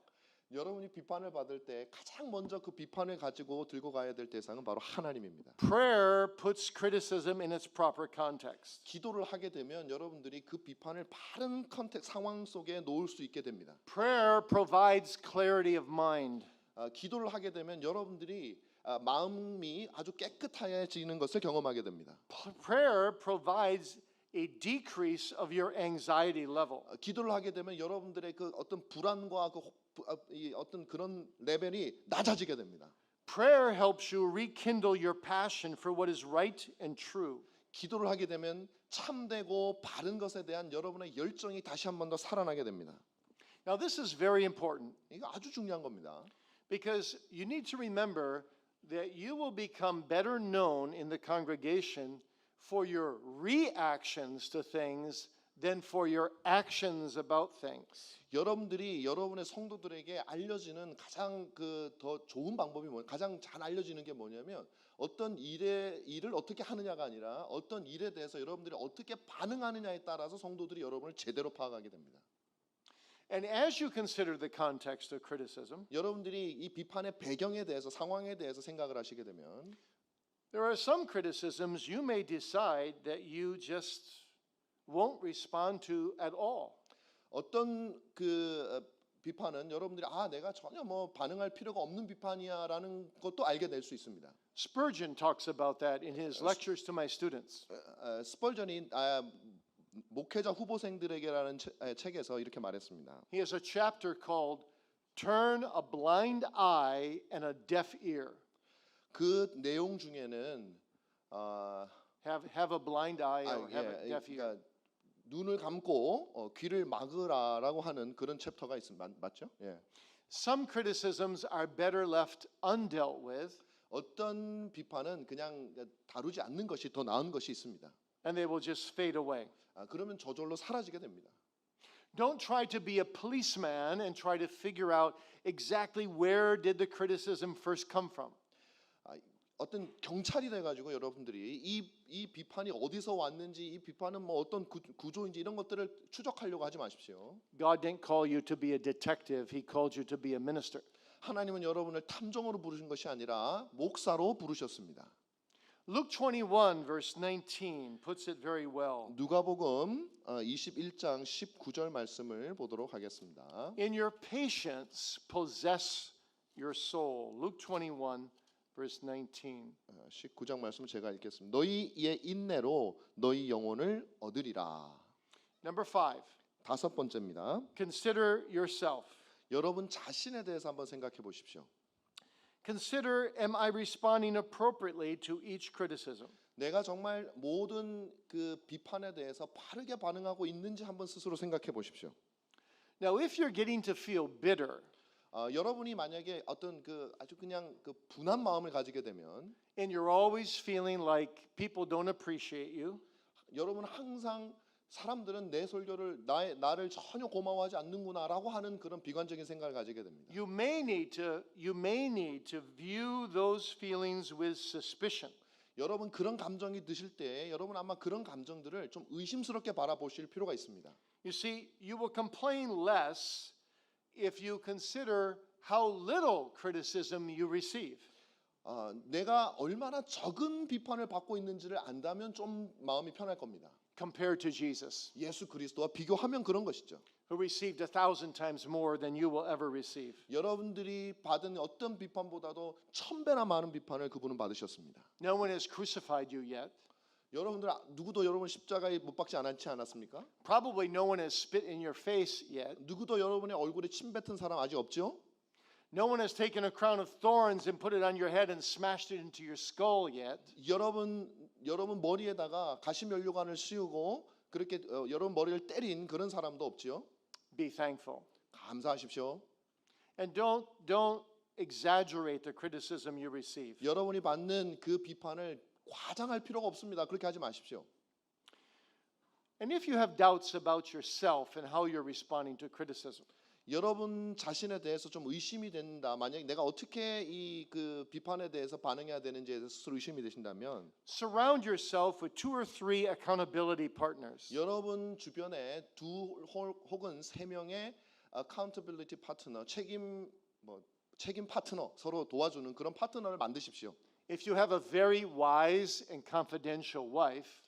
여러분이 비판을 받을 때 가장 먼저 그 비판을 가지고 들고 가야 될 대상은 바로 하나님입니다. Prayer puts criticism in its proper context. 기도를 하게 되면 여러분들이 그 비판을 바른 상황 속에 놓을 수 있게 됩니다. Prayer provides clarity of mind. 기도를 하게 되면 여러분들이 마음이 아주 깨끗해지는 것을 경험하게 됩니다. Prayer provides a decrease of your anxiety level. 기도를 하게 되면 여러분들의 그 어떤 불안과 이 어떤 그런 레벨이 낮아지게 됩니다. Prayer helps you rekindle your passion for what is right and true. 기도를 하게 되면 참되고 바른 것에 대한 여러분의 열정이 다시 한 번 더 살아나게 됩니다. Now this is very important 이거 아주 중요한 겁니다. because you need to remember that you will become better known in the congregation for your reactions to things than for your actions about things. 여러분들이 여러분의 성도들에게 알려지는 가장 더 좋은 방법이 가장 잘 알려지는 게 뭐냐면 어떤 일을 어떻게 하느냐가 아니라 어떤 일에 대해서 여러분들이 어떻게 반응하느냐에 따라서 성도들이 여러분을 제대로 파악하게 됩니다. And as you consider the context of criticism, 여러분들이 이 비판의 배경에 대해서 상황에 대해서 생각을 하시게 되면 there are some criticisms you may decide that you just won't respond to at all. 어떤 비판은 여러분들이 내가 전혀 뭐 반응할 필요가 없는 비판이야라는 것도 알게 될 수 있습니다. Spurgeon talks about that in his lectures to my students. 스펄전이 목회자 후보생들에게라는 책에서 이렇게 말했습니다. He has a chapter called Turn a Blind Eye and a Deaf Ear. 그 내용 중에는 Have a blind eye or have a deaf ear. 그러니까 눈을 감고 귀를 막으라라고 하는 그런 챕터가 있습니다. 맞죠? 예. Some criticisms are better left undealt with, 어떤 비판은 그냥 다루지 않는 것이 더 나은 것이 있습니다. and they will just fade away. 그러면 저절로 사라지게 됩니다. Don't try to be a policeman and try to figure out exactly where did the criticism first come from. 어떤 경찰이 돼가지고 여러분들이 이 비판이 어디서 왔는지 이 비판은 뭐 어떤 구조인지 이런 것들을 추적하려고 하지 마십시오. God didn't call you to be a detective. He called you to be a minister. 하나님은 여러분을 탐정으로 부르신 것이 아니라 목사로 부르셨습니다. Luke 21 verse 19 puts it very well. 누가복음 21장 19절 말씀을 보도록 하겠습니다. In your patience possess your soul. Luke 21 verse 19. 19장 말씀 제가 읽겠습니다. 너희의 인내로 너희 영혼을 얻으리라. Number 5. 다섯 번째입니다. Consider yourself. 여러분 자신에 대해서 한번 생각해 보십시오. Consider, am I responding appropriately to each criticism? 내가 정말 모든 그 비판에 대해서 바르게 반응하고 있는지 한번 스스로 생각해 보십시오. Now, if you're getting to feel bitter, 여러분이 만약에 어떤 아주 그냥 분한 마음을 가지게 되면 and you're always feeling like people don't appreciate you, 여러분 항상 사람들은 내 설교를 나를 전혀 고마워하지 않는구나라고 하는 그런 비관적인 생각을 가지게 됩니다. you may need to view those feelings with suspicion. 여러분 그런 감정이 드실 때 여러분 아마 그런 감정들을 좀 의심스럽게 바라보실 필요가 있습니다. You see, you will complain less if you consider how little criticism you receive. 내가 얼마나 적은 비판을 받고 있는지를 안다면 좀 마음이 편할 겁니다. compared to Jesus, 예수 그리스도와 비교하면 그런 것이죠. who received 1,000 times more than you will ever receive. 여러분들이 받은 어떤 비판보다도 1000배나 많은 비판을 그분은 받으셨습니다. No one has crucified you yet. 여러분들 누구도 여러분 십자가에 못 박지 않았습니까? Probably no one has spit in your face yet. 누구도 여러분의 얼굴에 침 뱉은 사람 아직 없죠? No one has taken a crown of thorns and put it on your head and smashed it into your skull yet. 여러분 머리에다가 가시면류관을 씌우고 그렇게 여러분 머리를 때린 그런 사람도 없지요? Be thankful. 감사하십시오. And don't exaggerate the criticism you receive. 여러분이 받는 그 비판을 과장할 필요가 없습니다. 그렇게 하지 마십시오. And if you have doubts about yourself and how you're responding to criticism, 여러분 자신에 대해서 좀 의심이 된다. 만약에 내가 어떻게 이 그 비판에 대해서 반응해야 되는지에 대해서 스스로 의심이 되신다면 surround yourself with 2 or 3 accountability partners. 여러분 주변에 2 혹은 3명의 accountability partner, 책임 파트너, 서로 도와주는 그런 파트너를 만드십시오. If you have a very wise and confidential wife,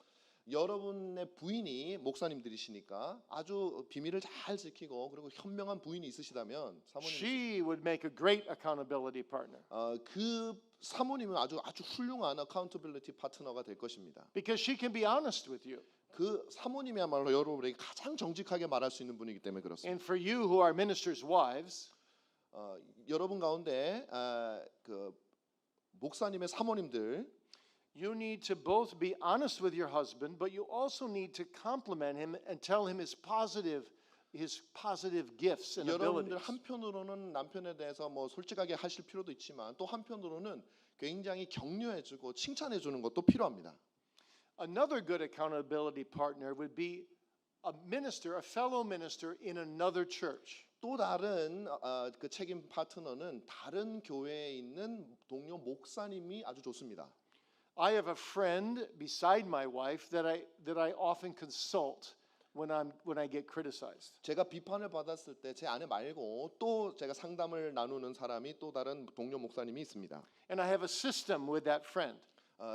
여러분의 부인이 목사님들이시니까 아주 비밀을 잘 지키고 그리고 현명한 부인이 있으시다면 사모님 she would make a great accountability partner 그 사모님은 아주 훌륭한 accountability 파트너가 될 것입니다. because she can be honest with you. 그 사모님이야말로 여러분에게 가장 정직하게 말할 수 있는 분이기 때문에 그렇습니다. And for you who are ministers' wives, 여러분 가운데 그 목사님의 사모님들 you need to both be honest with your husband, but you also need to compliment him and tell him his positive gifts and 여러분들 abilities. 한편으로는 남편에 대해서 뭐 솔직하게 하실 필요도 있지만 또 한편으로는 굉장히 격려해주고 칭찬해주는 것도 필요합니다. Another good accountability partner would be a minister, a fellow minister in another church. 또 다른 그 책임 파트너는 다른 교회에 있는 동료 목사님이 아주 좋습니다. I have a friend beside my wife that I often consult when I get criticized. 제가 비판을 받았을 때 제 아내 말고 또 제가 상담을 나누는 사람이 또 다른 동료 목사님이 있습니다. And I have a system with that friend.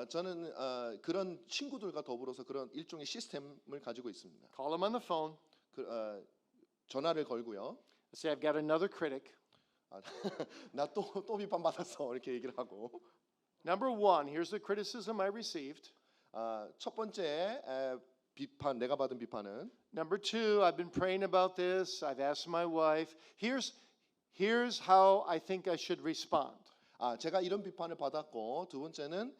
저는 그런 친구들과 더불어서 그런 일종의 시스템을 가지고 있습니다. Call him on the phone. 전화를 걸고요. Say I've got another critic. 나 또 비판 받았어 이렇게 얘기를 하고. Number 1, here's the criticism I received. 첫 번째 비판 내가 받은 비판은 Number 2, I've been praying about this. I've asked my wife. Here's how I think I should respond. 제가 이런 비판을 받았고 두 번째는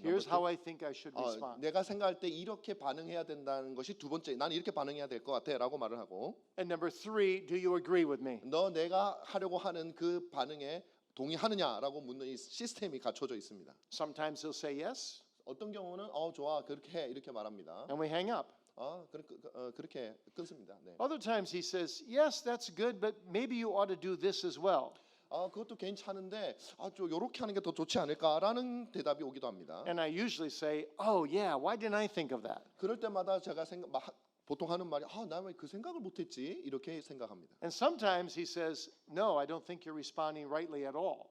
Here's how I think I should respond. 내가 생각할 때 이렇게 반응해야 된다는 것이 두 번째. 난 이렇게 반응해야 될 것 같아라고 말을 하고. And number 3, do you agree with me? 너 내가 하려고 하는 그 반응에 동의하느냐라고 묻는 이 시스템이 갖춰져 있습니다. Sometimes he'll say yes, 어떤 경우는 좋아 그렇게 해 이렇게 말합니다. and we hang up. 그렇게 끊습니다. 네. Other times he says, yes, that's good, but maybe you ought to do this as well. 그것도 괜찮은데 좀 요렇게 하는 게 더 좋지 않을까라는 대답이 오기도 합니다. And I usually say, oh yeah, why didn't I think of that? 그럴 때마다 제가 보통 하는 말이 나 왜 그 생각을 못했지 이렇게 생각합니다. And sometimes he says, no, I don't think you're responding rightly at all.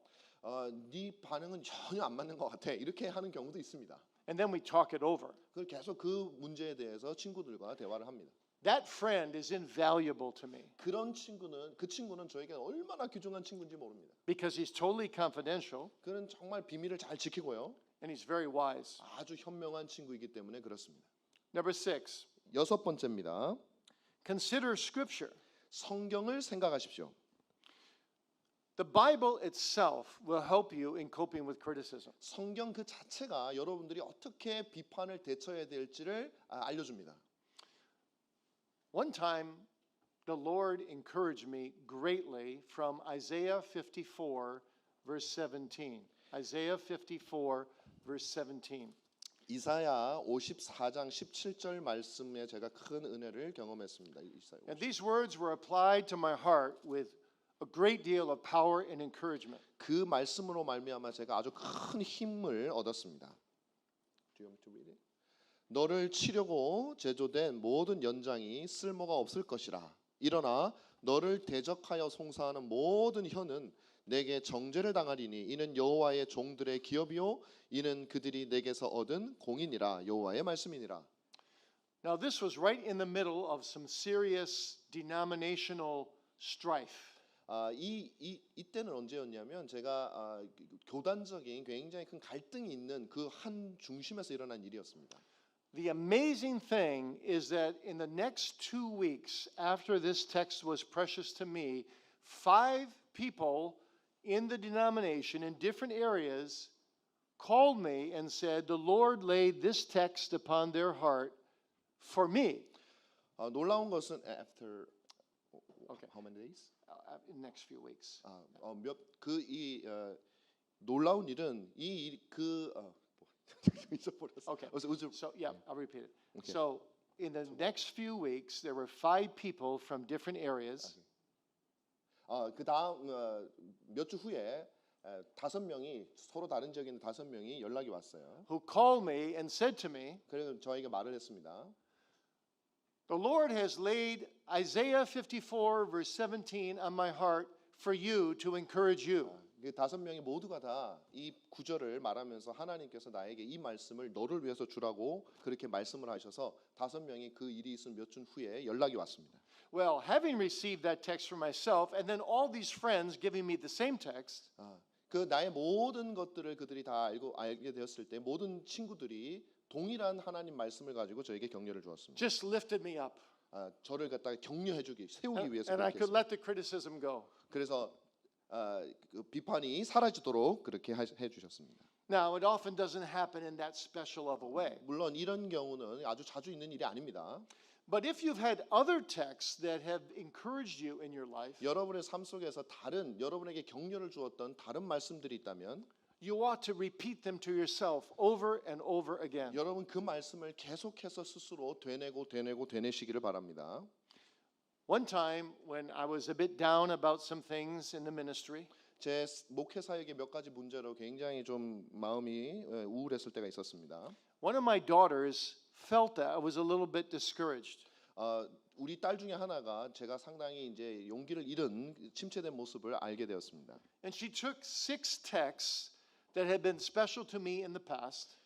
네 반응은 전혀 안 맞는 것 같아 이렇게 하는 경우도 있습니다. And then we talk it over. 그걸 계속 그 문제에 대해서 친구들과 대화를 합니다. That friend is invaluable to me 그 친구는 저에게 얼마나 귀중한 친구인지 모릅니다. because he's totally confidential 그는 정말 비밀을 잘 지키고요. and he's very wise. 아주 현명한 친구이기 때문에 그렇습니다. Number 6, 여섯 번째입니다. consider scripture. 성경을 생각하십시오. The Bible itself will help you in coping with criticism. 성경 그 자체가 여러분들이 어떻게 비판을 대처해야 될지를 알려줍니다. One time, the Lord encouraged me greatly from Isaiah 54, verse 17. Isaiah 54, verse 17. 이사야 54장 17절 말씀에 제가 큰 은혜를 경험했습니다. 이사야 And these words were applied to my heart with a great deal of power and encouragement. 그 말씀으로 말미암아 제가 아주 큰 힘을 얻었습니다. Do you want me to read it? 너를 치려고 제조된 모든 연장이 쓸모가 없을 것이라. 일어나 너를 대적하여 송사하는 모든 혀는 내게 정죄를 당하리니 이는 여호와의 종들의 기업이요 이는 그들이 내게서 얻은 공이니라 여호와의 말씀이니라. Now, this was right in the middle of some serious denominational strife. 이때는 언제였냐면 제가 교단적인 굉장히 큰 갈등이 있는 그 한 중심에서 일어난 일이었습니다. The amazing thing is that in the next 2 weeks after this text was precious to me, 5 people in the denomination in different areas called me and said, the Lord laid this text upon their heart for me. 놀라운 것은 after Okay. how many days? In the next few weeks. 몇그이 놀라운 일은 잊어버렸어. Okay. 요즘 So, yeah, I'll repeat it. Okay. So, in the next few weeks, there were 5 people from different areas 그 다음 몇 주 후에 5명이 서로 다른 지역에 있는 5명이 연락이 왔어요. who called me and said to me, 그래서 저에게 말을 했습니다. the Lord has laid Isaiah 54, verse 17 on my heart for you to encourage you. 그 5명이 모두가 다 이 구절을 말하면서 하나님께서 나에게 이 말씀을 너를 위해서 주라고 그렇게 말씀을 하셔서 5명이 그 일이 있은 몇 주 후에 연락이 왔습니다. Well, having received that text for myself, and then all these friends giving me the same text, 그 나의 모든 것들을 그들이 다 알게 되었을 때 모든 친구들이 동일한 하나님 말씀을 가지고 저에게 격려를 주었습니다. just lifted me up. 저를 갖다가 격려해주기 세우기 위해서 And I 그렇게 could 했습니다. let the criticism go. 그래서 그 비판이 사라지도록 그렇게 해주셨습니다. Now, it often doesn't happen in that special of a way. 물론 이런 경우는 아주 자주 있는 일이 아닙니다. But if you've had other texts that have encouraged you in your life, 여러분의 삶 속에서 다른 여러분에게 격려를 주었던 다른 말씀들이 있다면 you ought to repeat them to yourself over and over again. 여러분 그 말씀을 계속해서 스스로 되뇌시기를 바랍니다. One time when I was a bit down about some things in the ministry, 제 목회 사역의 몇 가지 문제로 굉장히 좀 마음이 우울했을 때가 있었습니다. one of my daughters felt that I was a little bit discouraged. 우리 딸 중에 하나가 제가 상당히 이제 용기를 잃은 침체된 모습을 알게 되었습니다. And she took 6 texts that had been special to me in the past,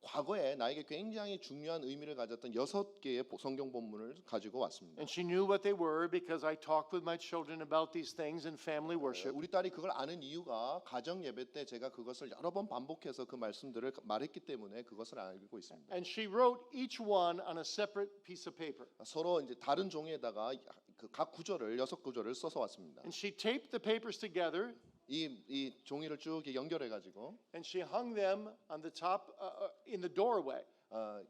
과거에 나에게 굉장히 중요한 의미를 가졌던 6개의 성경 본문을 가지고 왔습니다. and she knew what they were because I talked with my children about these things in family worship. 우리 딸이 그걸 아는 이유가 가정 예배 때 제가 그것을 여러 번 반복해서 그 말씀들을 말했기 때문에 그것을 알고 있습니다. And she wrote each one on a separate piece of paper. 서로 이제 다른 종이에다가 그 각 구절을 6구절을 써서 왔습니다. And she taped the papers together 이 종이를 쭉 연결해 가지고 and she hung them on the top in the doorway.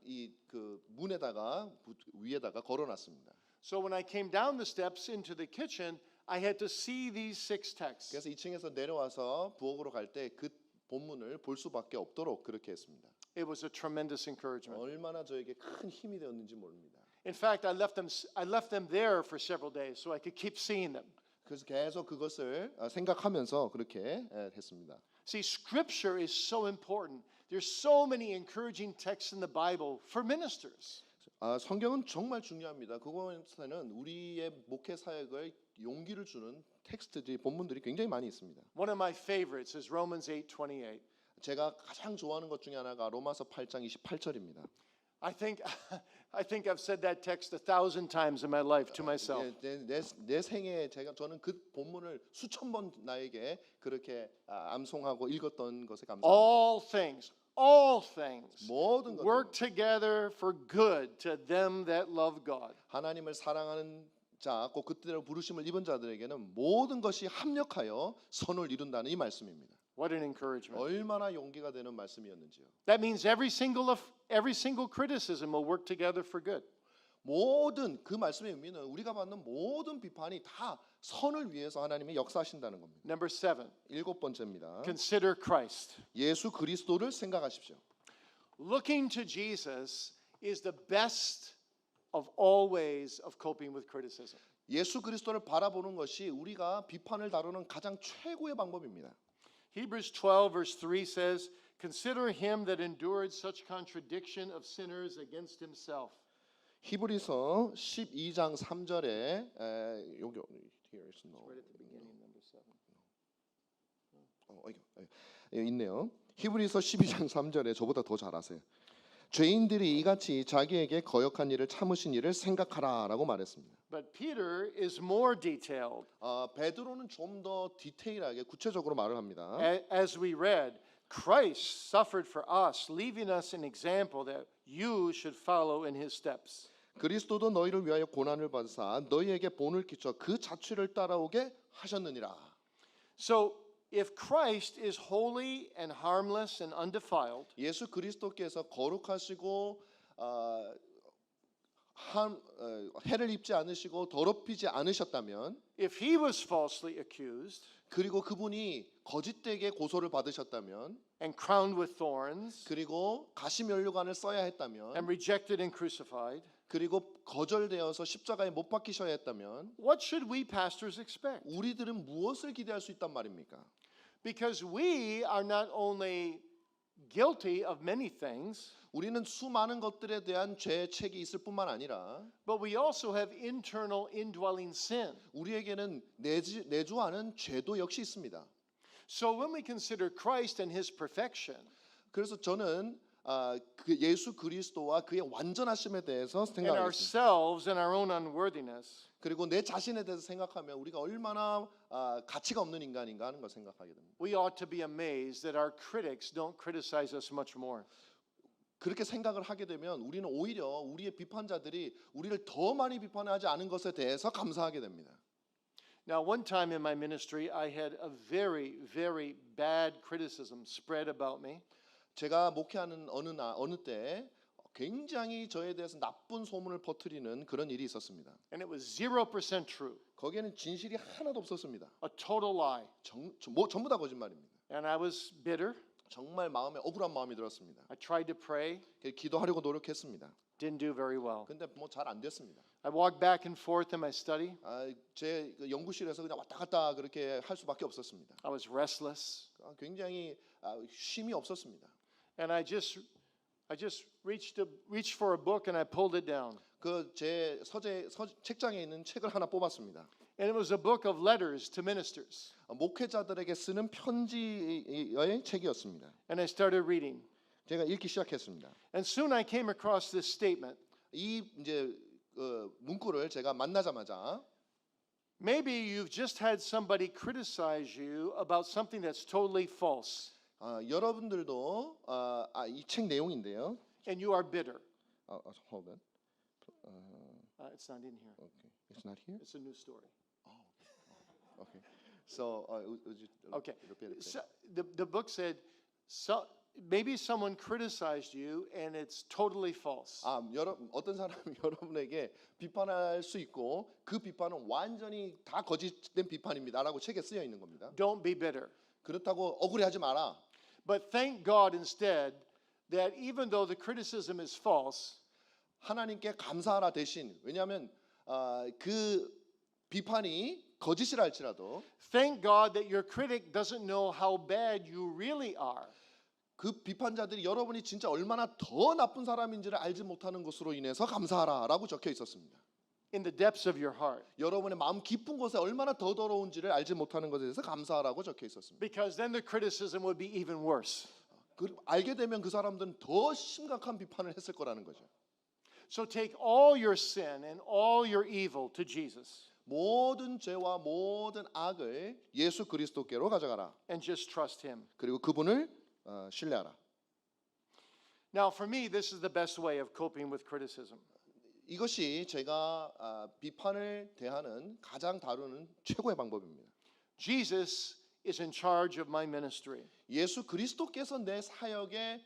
이 그 문에다가 위에다가 걸어놨습니다. So when I came down the steps into the kitchen, I had to see these 6 texts. 그래서 2층에서 내려와서 부엌으로 갈 때 그 본문을 볼 수밖에 없도록 그렇게 했습니다. It was a tremendous encouragement. 얼마나 저에게 큰 힘이 되었는지 모릅니다. In fact, I left them there for several days so I could keep seeing them. 그래서 계속 그것을 생각하면서 그렇게 했습니다. See, scripture is so important. There's so many encouraging texts in the Bible for ministers. 성경은 정말 중요합니다. 그것에는 우리의 목회 사역을 용기를 주는 텍스트들이 본문들이 굉장히 많이 있습니다. One of my favorites is Romans 8:28. 제가 가장 좋아하는 것 중에 하나가 로마서 8장 28절입니다. I think I've said that text 1,000 times in my life to myself. 내 생에 저는 그 본문을 수천 번 나에게 그렇게 암송하고 읽었던 것에 감사합니다. All things 모든 것들 work together for good to them that love God. 하나님을 사랑하는 자, 꼭 그때로 부르심을 입은 자들에게는 모든 것이 합력하여 선을 이룬다는 이 말씀입니다. What an encouragement. 얼마나 용기가 되는 말씀이었는지요. That means every single criticism will work together for good. 모든 그 말씀의 의미는 우리가 받는 모든 비판이 다 선을 위해서 하나님이 역사하신다는 겁니다. Number 7, 7번째입니다. consider Christ. 예수 그리스도를 생각하십시오. Looking to Jesus is the best of all ways of coping with criticism. 예수 그리스도를 바라보는 것이 우리가 비판을 다루는 가장 최고의 방법입니다. Hebrews 12 verse 3 says, "Consider him that endured such contradiction of sinners against himself." 히브리서 12장 3절에 여기 here is no. Right at the beginning, number 7. 있네요. 히브리서 12장 3절에 저보다 더 잘하세요. 죄인들이 이같이 자기에게 거역한 일을 참으신 일을 생각하라라고 말했습니다. But Peter is more detailed. 베드로는 좀 더 디테일하게 구체적으로 말을 합니다. As we read, Christ suffered for us, leaving us an example that you should follow in his steps. 그리스도도 너희를 위하여 고난을 받으사 너희에게 본을 끼쳐 그 자취를 따라오게 하셨느니라. So if Christ is holy and harmless and undefiled, 예수 그리스도께서 거룩하시고 해를 입지 않으시고 더럽히지 않으셨다면, if he was falsely accused 그리고 그분이 거짓되게 고소를 받으셨다면, and crowned with thorns 그리고 가시면류관을 써야 했다면, and rejected and crucified, 그리고 거절되어서 십자가에 못 박히셔야 했다면, what should we pastors expect? 우리들은 무엇을 기대할 수 있단 말입니까? Because we are not only guilty of many things, 우리는 수많은 것들에 대한 죄책이 있을 뿐만 아니라 but we also have internal indwelling sin. 우리에게는 내주하는 죄도 역시 있습니다. So when we consider Christ and his perfection, 그래서 저는 그 예수 그리스도와 그의 완전하심에 대해서 and 생각하겠습니다. ourselves and our own unworthiness, 그리고 내 자신에 대해서 생각하면 우리가 얼마나 가치가 없는 인간인가 하는 걸 생각하게 됩니다. we ought to be amazed that our critics don't criticize us much more. 그렇게 생각을 하게 되면 우리는 오히려 우리의 비판자들이 우리를 더 많이 비판하지 않은 것에 대해서 감사하게 됩니다. Now, one time in my ministry, I had a very, very bad criticism spread about me. 제가 목회하는 어느 때 굉장히 저에 대해서 나쁜 소문을 퍼뜨리는 그런 일이 있었습니다. And it was 0% true, 거기에는 진실이 하나도 없었습니다. a total lie. 전부 다 거짓말입니다. And I was bitter. 정말 마음에 억울한 마음이 들었습니다. I tried to pray, 기도하려고 노력했습니다. didn't do very well. 근데 뭐 잘 안 됐습니다. I walked back and forth in my study. 제 연구실에서 그냥 왔다 갔다 그렇게 할 수밖에 없었습니다. I was restless. 굉장히 쉼이 없었습니다. And I just reached for a book and I pulled it down. 그 제 책장에 있는 책을 하나 뽑았습니다. And it was a book of letters to ministers. 목회자들에게 쓰는 편지의 책이었습니다. And I started reading. 제가 읽기 시작했습니다. And soon I came across this statement. 이 이제 문구를 제가 만나자마자 Maybe you've just had somebody criticize you about something that's totally false, 여러분들도 이 책 내용인데요. and you are bitter. Hold on. It's not in here. Okay. It's not here. It's a new story. Okay. So would you Okay. repeat it? So, the book said, maybe someone criticized you and it's totally false. 어떤 사람이 여러분에게 비판할 수 있고 그 비판은 완전히 다 거짓된 비판입니다라고 책에 쓰여 있는 겁니다. Don't be bitter. 그렇다고 억울해하지 마라. But thank God instead that even though the criticism is false, 하나님께 감사하라 대신, 왜냐하면 그 비판이 거짓이라 할지라도 thank God that your critic doesn't know how bad you really are. 그 비판자들이 여러분이 진짜 얼마나 더 나쁜 사람인지를 알지 못하는 것으로 인해서 감사하라라고 적혀 있었습니다. In the depths of your heart. 여러분의 마음 깊은 곳에 얼마나 더 더러운지를 알지 못하는 것에 대해서 감사하라고 적혀 있었습니다. Because then the criticism would be even worse. 알게 되면 그 사람들은 더 심각한 비판을 했을 거라는 거죠. So take all your sin and all your evil to Jesus 모든 죄와 모든 악을 예수 그리스도께로 가져가라. and just trust him. 그리고 그분을 신뢰하라. Now for me this is the best way of coping with criticism. 이것이 제가 비판을 대하는 가장 다루는 최고의 방법입니다. Jesus is in charge of my ministry. 예수 그리스도께서 내 사역에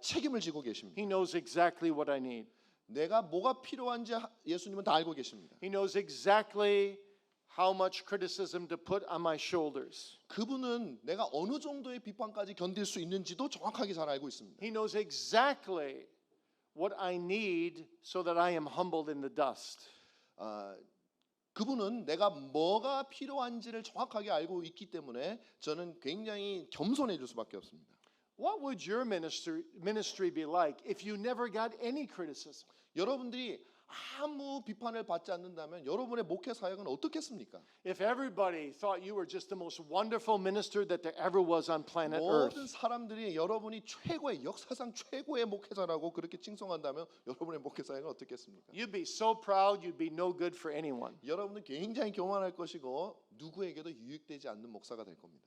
책임을 지고 계십니다. He knows exactly what I need. 내가 뭐가 필요한지 예수님은 다 알고 계십니다. He knows exactly how much criticism to put on my shoulders. 그분은 내가 어느 정도의 비판까지 견딜 수 있는지도 정확하게 잘 알고 있습니다. He knows exactly what I need so that I am humbled in the dust. 그분은 내가 뭐가 필요한지를 정확하게 알고 있기 때문에 저는 굉장히 겸손해질 수밖에 없습니다. What would your ministry be like if you never got any criticism? 여러분들이 아무 비판을 받지 않는다면 여러분의 목회 사역은 어떻겠습니까? If everybody thought you were just the most wonderful minister that there ever was on planet Earth, 모든 사람들이 여러분이 최고의 역사상 최고의 목회자라고 그렇게 칭송한다면 여러분의 목회 사역은 어떻겠습니까? you'd be so proud you'd be no good for anyone. 여러분은 굉장히 교만할 것이고 누구에게도 유익되지 않는 목사가 될 겁니다.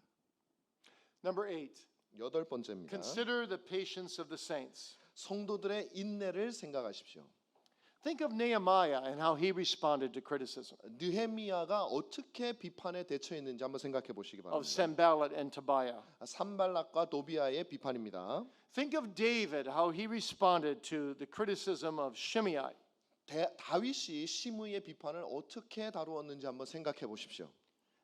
Number 8, 여덟 번째입니다. consider the patience of the saints. 성도들의 인내를 생각하십시오. Think of Nehemiah and how he responded to criticism 느헤미야가 어떻게 비판에 대처했는지 한번 생각해 보시기 of 바랍니다. Sanballat and Tobiah. 산발락과 도비아의 비판입니다. Think of David, how he responded to the criticism of Shimei. 다윗이 시므이의 비판을 어떻게 다루었는지 한번 생각해 보십시오.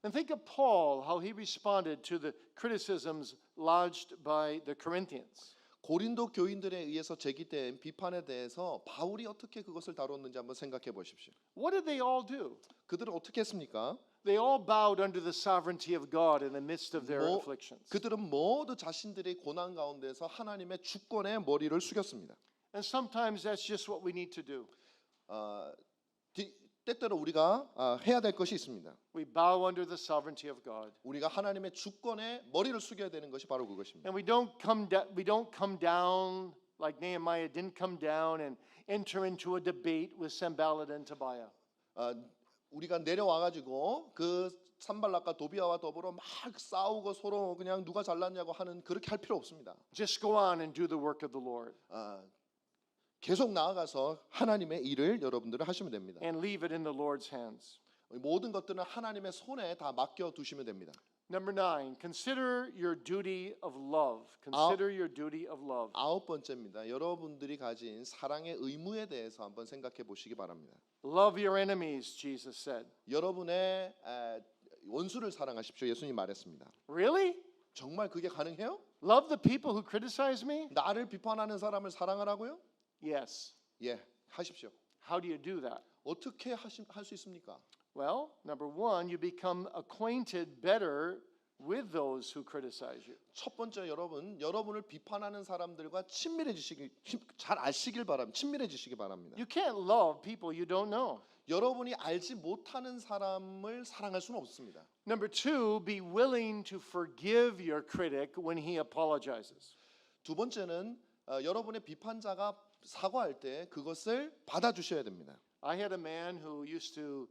And think of Paul, how he responded to the criticisms lodged by the Corinthians. 고린도 교인들에 의해서 제기된 비판에 대해서 바울이 어떻게 그것을 다뤘는지 한번 생각해 보십시오. What did they all do? 그들은 어떻게 했습니까? They all bowed under the sovereignty of God in the midst of their afflictions. 그들은 모두 자신들의 고난 가운데서 하나님의 주권에 머리를 숙였습니다. And sometimes that's just what we need to do. 때때로 우리가 해야 될 것이 있습니다. We bow under the sovereignty of God. 우리가 하나님의 주권에 머리를 숙여야 되는 것이 바로 그것입니다. And we don't come down like Nehemiah didn't come down and enter into a debate with Sanballat and Tobiah. 우리가 내려와 가지고 그 산발락과 도비아와 더불어 막 싸우고 서로 그냥 누가 잘났냐고 하는 그렇게 할 필요 없습니다. Just go on and do the work of the Lord 계속 나아가서 하나님의 일을 여러분들은 하시면 됩니다. and leave it in the Lord's hands. 모든 것들은 하나님의 손에 다 맡겨 두시면 됩니다. Number 9, consider your duty of love. Consider your duty of love. 아홉 번째입니다. 여러분들이 가진 사랑의 의무에 대해서 한번 생각해 보시기 바랍니다. Love your enemies, Jesus said. 여러분의 원수를 사랑하십시오. 예수님 말했습니다. Really? 정말 그게 가능해요? Love the people who criticize me? 나를 비판하는 사람을 사랑하라고요? Yes. 예, 하십시오. How do you do that? 어떻게 할 수 있습니까? Well, number 1, you become acquainted better with those who criticize you. 첫 번째 여러분을 비판하는 사람들과 잘 아시길 바랍니다. 친밀해지시기 바랍니다. You can't love people you don't know. 여러분이 알지 못하는 사람을 사랑할 수는 없습니다. Number 2, be willing to forgive your critic when he apologizes. 두 번째는 여러분의 비판자가 사과할 때 그것을 받아주셔야 됩니다. I had a man who used to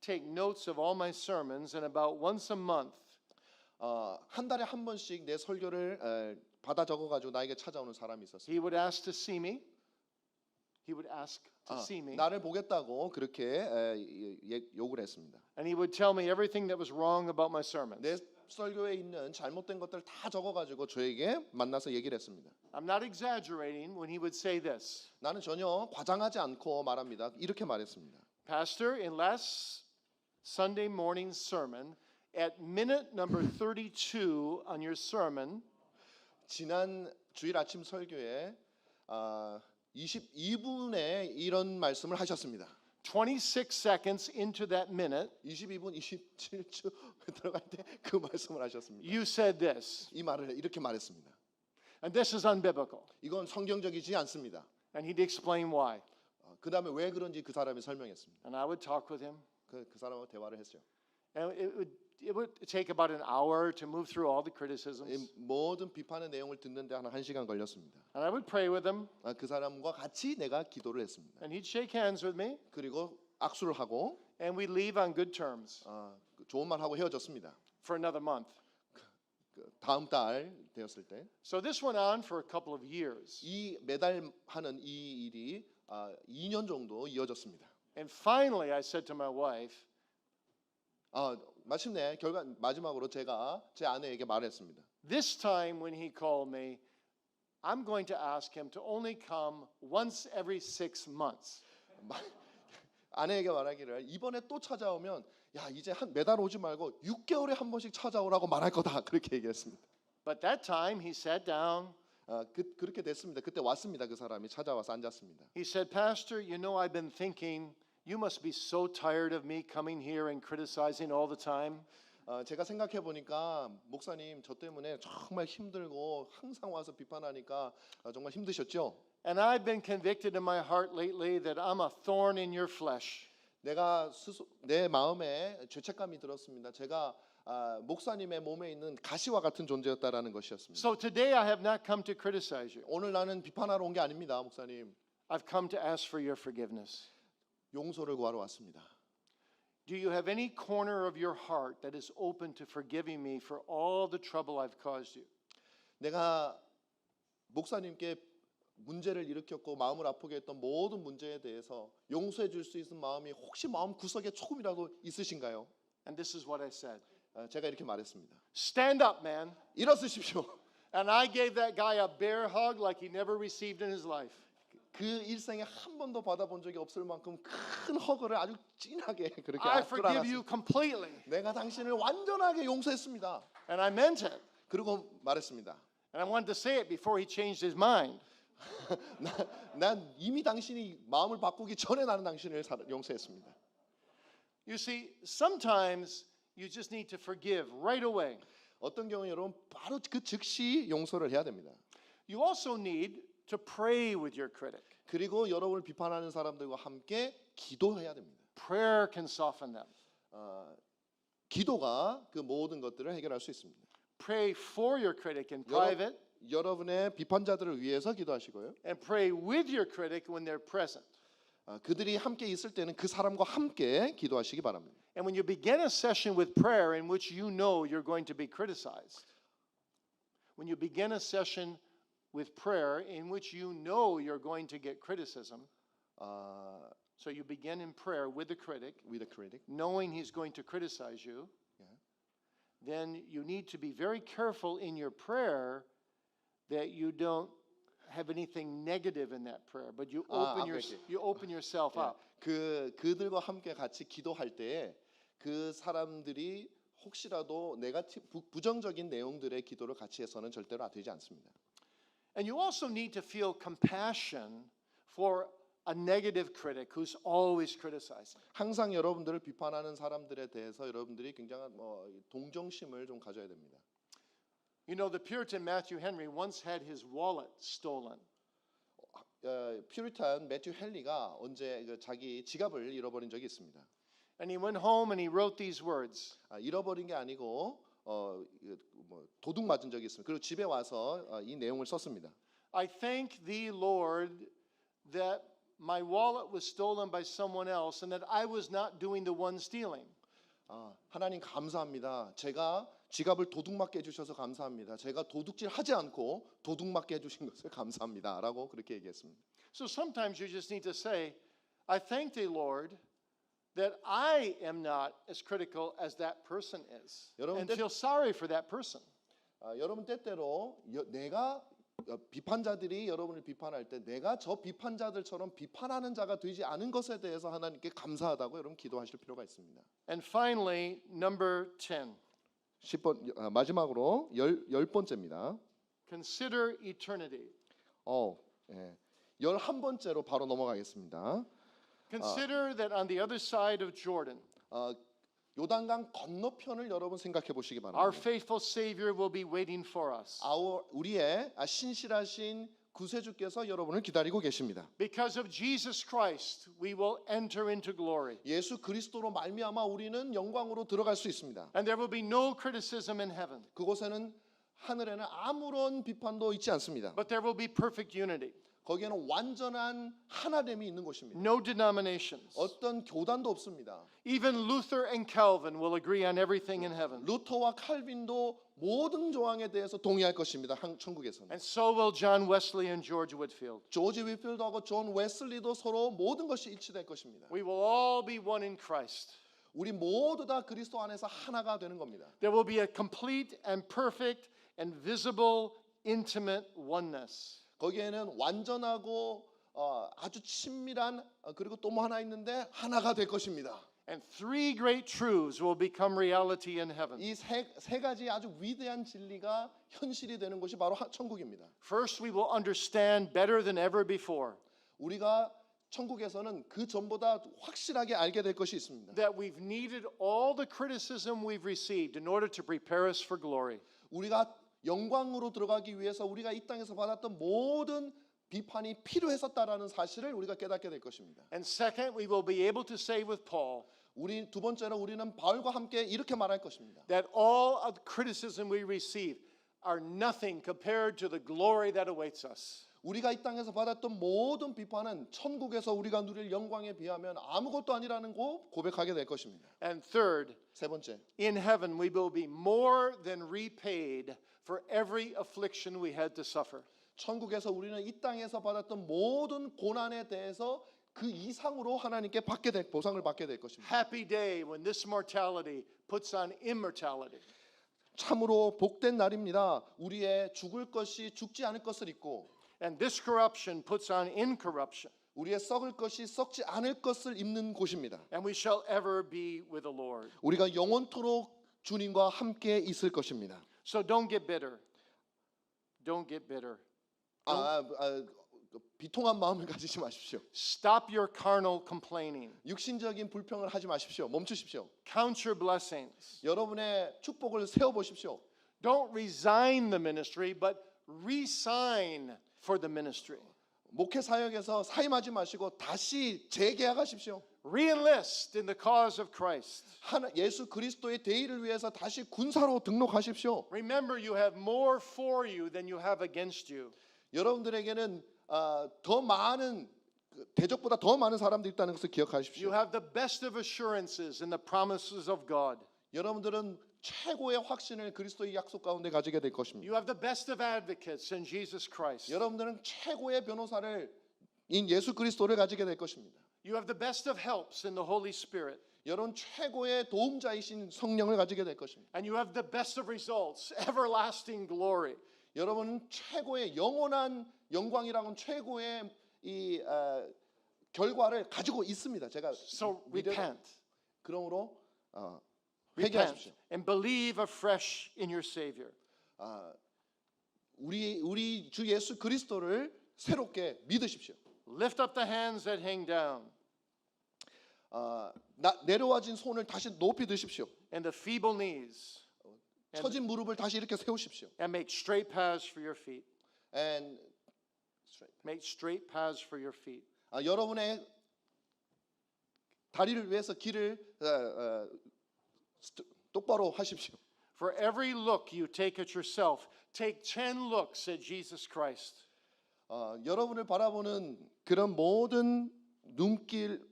take notes of all my sermons, and about once a month 한 달에 한 번씩 내 설교를 받아 적어가지고 나에게 찾아오는 사람이 있었어요. he would ask to see me. He would ask to see me. 나를 보겠다고 그렇게 요구를 했습니다. And he would tell me everything that was wrong about my sermons. 내 설교에 있는 잘못된 것들 다 적어가지고 저에게 만나서 얘기를 했습니다. I'm not exaggerating when he would say this. 나는 전혀 과장하지 않고 말합니다. 이렇게 말했습니다. Pastor, in last Sunday morning sermon, at minute number 32 on your sermon, 지난 주일 아침 설교에 22분에 이런 말씀을 하셨습니다. 26 seconds into that minute, 22분 27초 들어갈 때 그 말씀을 하셨습니다. you said this, 이 말을 이렇게 말했습니다. and this is unbiblical. 이건 성경적이지 않습니다. And he'd explain why. 그 다음에 왜 그런지 그 사람이 설명했습니다. And I would talk with him. 그 사람하고 대화를 했죠. And it would take about an hour to move through all the criticisms. 이 모든 비판의 내용을 듣는데 한 1시간 걸렸습니다. And I would pray with him, 그 사람과 같이 내가 기도를 했습니다. and he'd shake hands with me, 그리고 악수를 하고 and we'd leave on good terms 좋은 말 하고 헤어졌습니다. for another month. 다음 달 되었을 때 So this went on for a couple of years. 이 매달 하는 이 일이 2년 정도 이어졌습니다. And finally, I said to my wife, 마침내 마지막으로 제가 제 아내에게 말했습니다. this time when he called me, I'm going to ask him to only come once every 6 months. 아내에게 말하기를 이번에 또 찾아오면 야 이제 매달 오지 말고 6개월에 한 번씩 찾아오라고 말할 거다 그렇게 얘기했습니다. But that time he sat down. 그렇게 됐습니다. 그때 왔습니다. 그 사람이 찾아와서 앉았습니다. He said, Pastor, you know I've been thinking you must be so tired of me coming here and criticizing all the time. 제가 생각해 보니까 목사님 저 때문에 정말 힘들고 항상 와서 비판하니까 정말 힘드셨죠? And I've been convicted in my heart lately that I'm a thorn in your flesh. 내가 내 마음에 죄책감이 들었습니다. 제가 목사님의 몸에 있는 가시와 같은 존재였다라는 것이었습니다. So today I have not come to criticize you. 오늘 나는 비판하러 온 게 아닙니다, 목사님. I've come to ask for your forgiveness. 용서를 구하러 왔습니다. Do you have any corner of your heart that is open to forgiving me for all the trouble I've caused you? 내가 목사님께 문제를 일으켰고 마음을 아프게 했던 모든 문제에 대해서 용서해 줄 수 있는 마음이 혹시 마음 구석에 조금이라도 있으신가요? And this is what I said. 제가 이렇게 말했습니다. Stand up, man. 일어서십시오. And I gave that guy a bear hug like he never received in his life. 그 일생에 한 번도 받아본 적이 없을 만큼 큰 허그를 아주 진하게 그렇게 I forgive you 끌어안았습니다. completely. 내가 당신을 완전하게 용서했습니다. And I meant it. 그리고 말했습니다. And I wanted to say it before he changed his mind. 난 이미 당신이 마음을 바꾸기 전에 나는 당신을 용서했습니다. You see, sometimes you just need to forgive right away. 어떤 경우 여러분 바로 그 즉시 용서를 해야 됩니다. You also need to pray with your critic. 그리고 여러분을 비판하는 사람들과 함께 기도해야 됩니다. Prayer can soften them. 기도가 그 모든 것들을 해결할 수 있습니다. Pray for your critic in private 여러분의 비판자들을 위해서 기도하시고요. and pray with your critic when they're present. 그들이 함께 있을 때는 그 사람과 함께 기도하시기 바랍니다. And when you begin a session with prayer in which you know you're going to be criticized, when you begin a session with prayer in which you know you're going to get criticism, so you begin in prayer with the critic, With a critic. knowing he's going to criticize you, Yeah. then you need to be very careful in your prayer that you don't have anything negative in that prayer, but you open yourself up. 그들과 함께 같이 기도할 때에 그 사람들이 혹시라도 부정적인 내용들의 기도를 같이 해서는 절대로 되지 않습니다. And you also need to feel compassion for a negative critic who's always criticizing. 항상 여러분들을 비판하는 사람들에 대해서 여러분들이 굉장한 동정심을 좀 가져야 됩니다. You know, the Puritan Matthew Henry once had his wallet stolen. 퓨리탄 매튜 헨리가 언제 자기 지갑을 잃어버린 적이 있습니다. And he went home and he wrote these words. 잃어버린 게 아니고 도둑 맞은 적이 있습니다. 그리고 집에 와서 이 내용을 썼습니다. I thank thee, Lord, that my wallet was stolen by someone else and that I was not doing the one stealing. 하나님 감사합니다. 제가 지갑을 도둑맞게 해주셔서 감사합니다. 제가 도둑질 하지 않고 도둑맞게 해주신 것을 감사합니다라고 그렇게 얘기했습니다. So sometimes you just need to say, I thank thee, Lord, that I am not as critical as that person is, 여러분, and feel sorry for that person. 여러분 때때로 내가 비판자들이 여러분을 비판할 때 내가 저 비판자들처럼 비판하는 자가 되지 않은 것에 대해서 하나님께 감사하다고 여러분 기도하실 필요가 있습니다. And finally, number 10. 10번 마지막으로 열 번째입니다. Consider eternity. 11번째로 바로 넘어가겠습니다. Consider that on the other side of Jordan, 요단강 건너편을 여러분 생각해 보시기 our 바랍니다. faithful Savior will be waiting for us. 우리의 신실하신 구세주께서 여러분을 기다리고 계십니다. Because of Jesus Christ, we will enter into glory. 예수 그리스도로 말미암아 우리는 영광으로 들어갈 수 있습니다. And there will be no criticism in heaven, 그곳에는 하늘에는 아무런 비판도 있지 않습니다. but there will be perfect unity. 거기에는 완전한 하나됨이 있는 곳입니다. No denominations. 어떤 교단도 없습니다. Even Luther and Calvin will agree on everything in heaven. 루터와 칼빈도 모든 조항에 대해서 동의할 것입니다. 천국에서는. And so will John Wesley and George Whitefield. 조지 휘필드하고 존 웨슬리도 서로 모든 것이 일치될 것입니다. We will all be one in Christ. 우리 모두 다 그리스도 안에서 하나가 되는 겁니다. There will be a complete and perfect and visible intimate oneness. 거기에는 완전하고 아주 친밀한 그리고 또 뭐 하나 있는데 하나가 될 것입니다. And three great truths will become reality in heaven. 이 세 가지 아주 위대한 진리가 현실이 되는 것이 바로 천국입니다. First, we will understand better than ever before 우리가 천국에서는 그 전보다 확실하게 알게 될 것이 있습니다. that we've needed all the criticism we've received in order to prepare us for glory. 우리가 영광으로 들어가기 위해서 우리가 이 땅에서 받았던 모든 비판이 필요했었다라는 사실을 우리가 깨닫게 될 것입니다. And second, we will be able to say with Paul 우리 두 번째로 우리는 바울과 함께 이렇게 말할 것입니다. that all of the criticism we receive are nothing compared to the glory that awaits us. 우리가 이 땅에서 받았던 모든 비판은 천국에서 우리가 누릴 영광에 비하면 아무것도 아니라는 거 고백하게 될 것입니다. And third, 세 번째, in heaven we will be more than repaid for every affliction we had to suffer. 천국에서 우리는 이 땅에서 받았던 모든 고난에 대해서 그 이상으로 하나님께 받게 될 보상을 받게 될 것입니다. Happy day when this mortality puts on immortality. 참으로 복된 날입니다. 우리의 죽을 것이 죽지 않을 것을 입고 And this corruption puts on incorruption. 우리의 썩을 것이 썩지 않을 것을 입는 곳입니다. And we shall ever be with the Lord. 우리가 영원토록 주님과 함께 있을 것입니다. So don't get bitter. Don't get bitter. 비통한 마음을 가지지 마십시오. Stop your carnal complaining. 육신적인 불평을 하지 마십시오. 멈추십시오. Count your blessings. 여러분의 축복을 세워 보십시오. Don't resign the ministry, but resign for the ministry. 목회 사역에서 사임하지 마시고 다시 재계약하십시오. Re-enlist in the cause of Christ. 예수 그리스도의 대의를 위해서 다시 군사로 등록하십시오. Remember, you have more for you than you have against you. 여러분들에게는 더 많은 대적보다 더 많은 사람들이 있다는 것을 You 기억하십시오. have the best of assurances in the promises of God. 여러분들은 최고의 확신을 그리스도의 약속 가운데 가지게 될 것입니다. You have the best of advocates in Jesus Christ. 여러분들은 최고의 변호사를 인 예수 그리스도를 가지게 될 것입니다. You have the best of helps in the Holy Spirit. 여러분 최고의 도움자이신 성령을 가지게 될 것입니다. And you have the best of results, everlasting glory. 여러분은 최고의 영원한 영광이라고는 최고의 이 결과를 가지고 있습니다. 제가 So repent. 그러므로 Repent 회개하십시오. and believe afresh in your Savior. 우리 주 예수 그리스도를 새롭게 믿으십시오. Lift up the hands that hang down 내려와진 손을 다시 높이 드십시오. and the feeble knees 처진 무릎을 다시 이렇게 세우십시오. and make straight paths for your feet. And Make straight paths for your feet. 여러분의 다리를 위해서 길을 똑바로 하십시오. For every look you take at yourself, take 10 looks at Jesus Christ. 여러분을 바라보는 그런 모든 눈길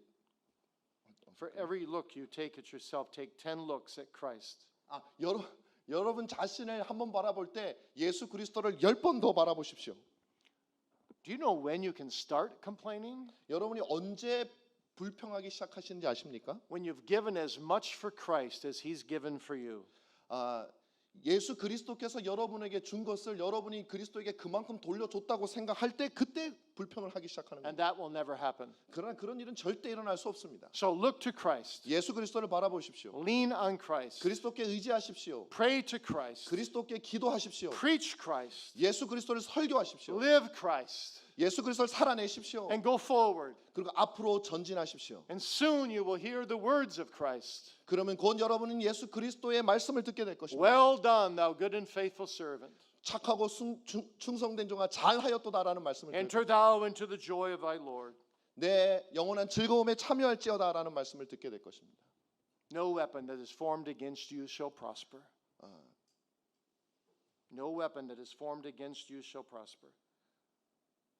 For every look you take at yourself, take 10 looks at Christ. 여러분 자신을 한번 바라볼 때 예수 그리스도를 10번 더 바라보십시오. Do you know when you can start complaining? 여러분이 언제 불평하기 시작하시는지 아십니까? When you've given as much for Christ as He's given for you. 예수 그리스도께서 여러분에게 준 것을 여러분이 그리스도에게 그만큼 돌려줬다고 생각할 때 그때 불평을 하기 시작하는 And 겁니다. that will never happen. 그러나 그런 일은 절대 일어날 수 없습니다. So look to Christ. 예수 그리스도를 바라보십시오. Lean on Christ. 그리스도께 의지하십시오. Pray to Christ. 그리스도께 기도하십시오. Preach Christ. 예수 그리스도를 설교하십시오. Live Christ. 예수 그리스도를 살아내십시오. And go forward. 그리고 앞으로 전진하십시오. And soon you will hear the words of Christ. 그러면 곧 여러분은 예수 그리스도의 말씀을 듣게 될 것입니다. Well done, thou good and faithful servant. 착하고 충성된 종아 잘하였도다라는 말씀을 듣게 Enter thou into the joy of thy Lord. 내 영원한 즐거움에 참여할지어다라는 말씀을 듣게 될 것입니다. No weapon that is formed against you shall prosper. No weapon that is formed against you shall prosper.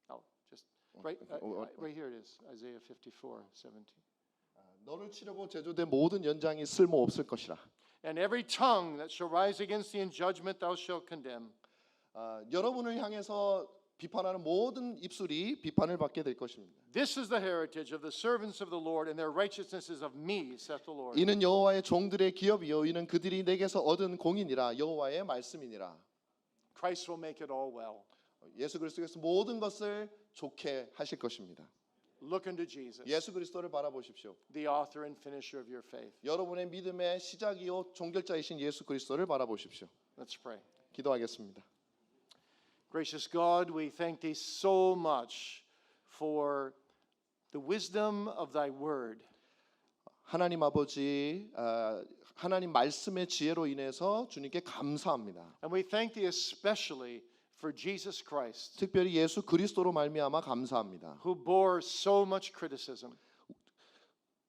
Oh, just right here it is. Isaiah 54:17. 너를 치려고 제조된 모든 연장이 쓸모 없을 것이라. And every tongue that shall rise against thee in judgment thou shalt condemn. 여러분을 향해서 비판하는 모든 입술이 비판을 받게 될 것입니다. This is the heritage of the servants of the Lord, and their righteousness is of me, saith the Lord. 이는 여호와의 종들의 기업이요 이는 그들이 내게서 얻은 공이니라. 여호와의 말씀이니라. Christ will make it all well. 예수 그리스도께서 모든 것을 좋게 하실 것입니다. Look unto Jesus, 예수 그리스도를 바라보십시오. the author and finisher of your faith. 여러분의 믿음의 시작이요 종결자이신 예수 그리스도를 바라보십시오. Let's pray. 기도하겠습니다. Gracious God, we thank thee so much for the wisdom of thy word. 하나님 아버지, 하나님 말씀의 지혜로 인해서 주님께 감사합니다. And we thank thee especially for Jesus Christ, 특별히 예수 그리스도로 말미암아 감사합니다. who bore so much criticism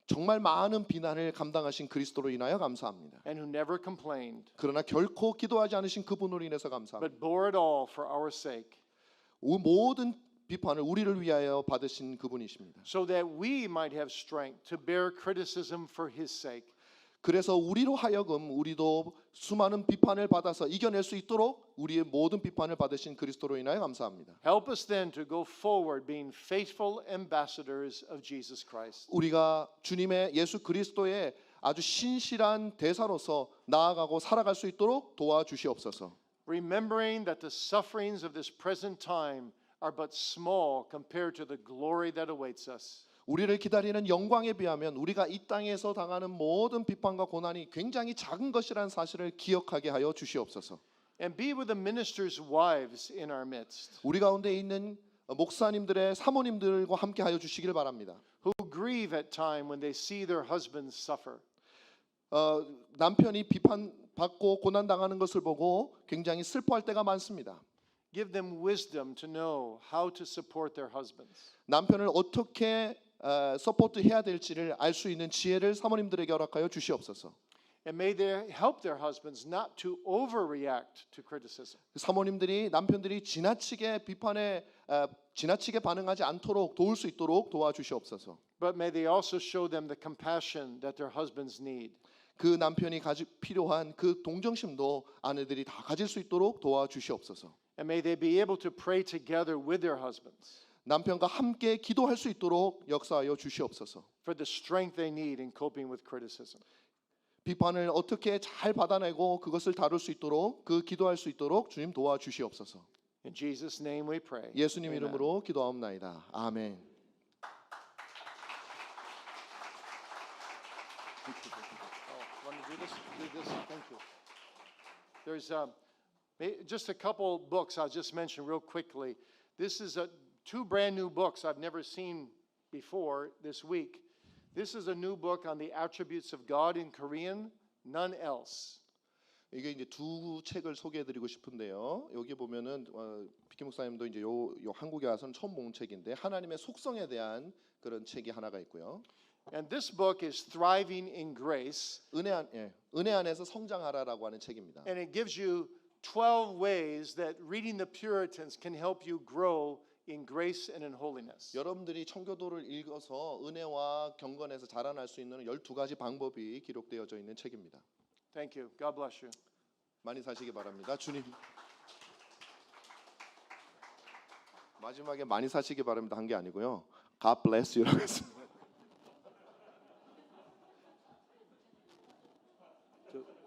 정말 많은 비난을 감당하신 그리스도로 인하여 감사합니다. and who never complained, 그러나 결코 기도하지 않으신 그분으로 인해서 감사합니다. but bore it all for our sake, 모든 비판을 우리를 위하여 받으신 그분이십니다. so that we might have strength to bear criticism for his sake. 그래서 우리로 하여금 우리도 수많은 비판을 받아서 이겨낼 수 있도록 우리의 모든 비판을 받으신 그리스도로 인하여 감사합니다. Help us then to go forward being faithful ambassadors of Jesus Christ. 우리가 주님의 예수 그리스도의 아주 신실한 대사로서 나아가고 살아갈 수 있도록 도와주시옵소서. Remembering that the sufferings of this present time are but small compared to the glory that awaits us. 우리를 기다리는 영광에 비하면 우리가 이 땅에서 당하는 모든 비판과 고난이 굉장히 작은 것이라는 사실을 기억하게 하여 주시옵소서. And be with the ministers' wives in our midst, 우리 가운데 있는 목사님들의 사모님들과 함께 하여 주시길 바랍니다. who grieve at time when they see their husbands suffer. 남편이 비판받고 고난 당하는 것을 보고 굉장히 슬퍼할 때가 많습니다. Give them wisdom to know how to support their husbands. 남편을 어떻게 서포트해야 될지를 알 수 있는 지혜를 사모님들에게 허락하여 주시옵소서. And may they help their husbands not to overreact to criticism. 사모님들이 남편들이 지나치게 비판에 지나치게 반응하지 않도록 도울 수 있도록 도와주시옵소서. But may they also show them the compassion that their husbands need. 그 남편이 필요한 그 동정심도 아내들이 다 가질 수 있도록 도와주시옵소서. And may they be able to pray together with their husbands 남편과 함께 기도할 수 있도록 역사하여 주시옵소서. for the strength they need in coping with criticism. 비판을 어떻게 잘 받아내고 그것을 다룰 수 있도록 그 기도할 수 있도록 주님 도와주시옵소서. In Jesus' name we pray. 예수님 Amen. 이름으로 기도하옵나이다. 아멘. Want to do this? Do this. Thank you. There's just a couple books I'll just mention real quickly. This is two brand new books I've never seen before this week. This is a new book on the attributes of God in Korean, None Else. 이게 이제 두 책을 소개해드리고 싶은데요. 여기 보면은 비키 목사님도 이제 요 한국에 와서는 처음 본 책인데 하나님의 속성에 대한 그런 책이 하나가 있고요. And this book is Thriving in Grace, 은혜 안에서 성장하라라고 하는 책입니다. and it gives you 12 ways that reading the Puritans can help you grow in grace and in holiness. 여러분들이 청교도를 읽어서 은혜와 경건에서 자라날 수 있는 12가지 방법이 기록되어져 있는 책입니다. Thank you. God bless you. 많이 사시기 바랍니다. 주님. 마지막에 많이 사시기 바랍니다 한 게 아니고요. God bless you라고 했습니다.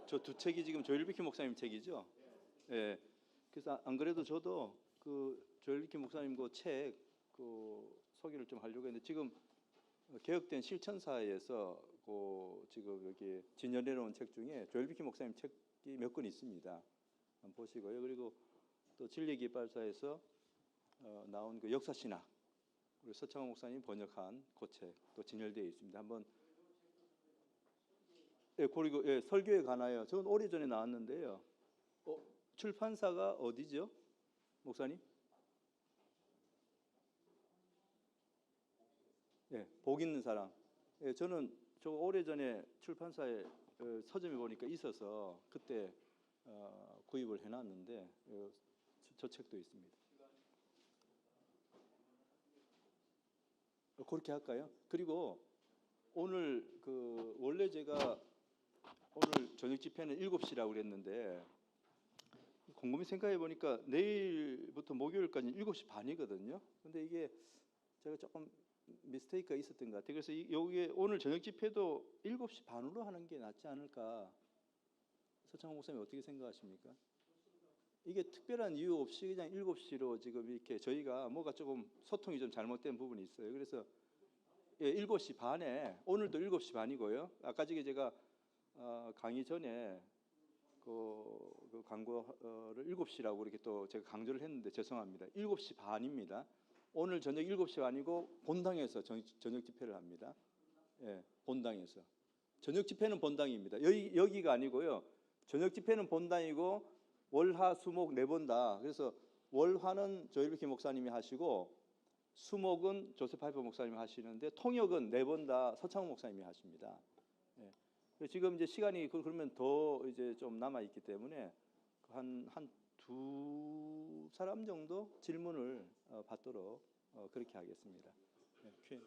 저 두 책이 지금 조엘 비키 목사님 책이죠. 예. 그래서 안 그래도 저도 그 조엘 비키 목사님 그 책 그 소개를 좀 하려고 했는데 지금 개혁된 실천사에서 그 지금 여기 진열해놓은 책 중에 조엘 비키 목사님 책이 몇 권 있습니다. 한번 보시고요. 그리고 또 진리기발사에서 나온 그 역사신학 우리 서창호 목사님 번역한 그 책 또 진열되어 있습니다. 한번 그리고 설교에 관하여 저는 오래전에 나왔는데요. 출판사가 어디죠? 목사님? 복 있는 사람. 저는 저 오래전에 출판사에 서점에 보니까 있어서 그때 구입을 해놨는데 저 책도 있습니다. 그렇게 할까요? 그리고 오늘 원래 제가 오늘 저녁 집회는 7시라고 그랬는데 곰곰이 생각해 보니까 내일부터 목요일까지 7시 반이거든요. 근데 이게 제가 조금 미스테이크가 있었던 것 같아요. 그래서 여기에 오늘 저녁 집회도 7시 반으로 하는 게 낫지 않을까? 서창호 목사님 어떻게 생각하십니까? 이게 특별한 이유 없이 그냥 7시로 지금 이렇게 저희가 뭐가 조금 소통이 좀 잘못된 부분이 있어요. 그래서 7시 반에 오늘도 7시 반이고요. 아까 저기 제가 강의 전에 그 광고를 7시라고 이렇게 또 제가 강조를 했는데 죄송합니다. 7시 반입니다. 오늘 저녁 7시가 아니고 본당에서 저녁 집회를 합니다. 예, 본당에서. 저녁 집회는 본당입니다. 여기가 아니고요. 저녁 집회는 본당이고 월화 수목 4번 다. 그래서 월화는 조일비키 목사님이 하시고 수목은 조셉 하이퍼 목사님이 하시는데 통역은 4번 다 서창훈 목사님이 하십니다. 예. 지금 이제 시간이 그러면 더 이제 좀 남아 있기 때문에 한 두 사람 정도 질문을 받도록 그렇게 하겠습니다. 예,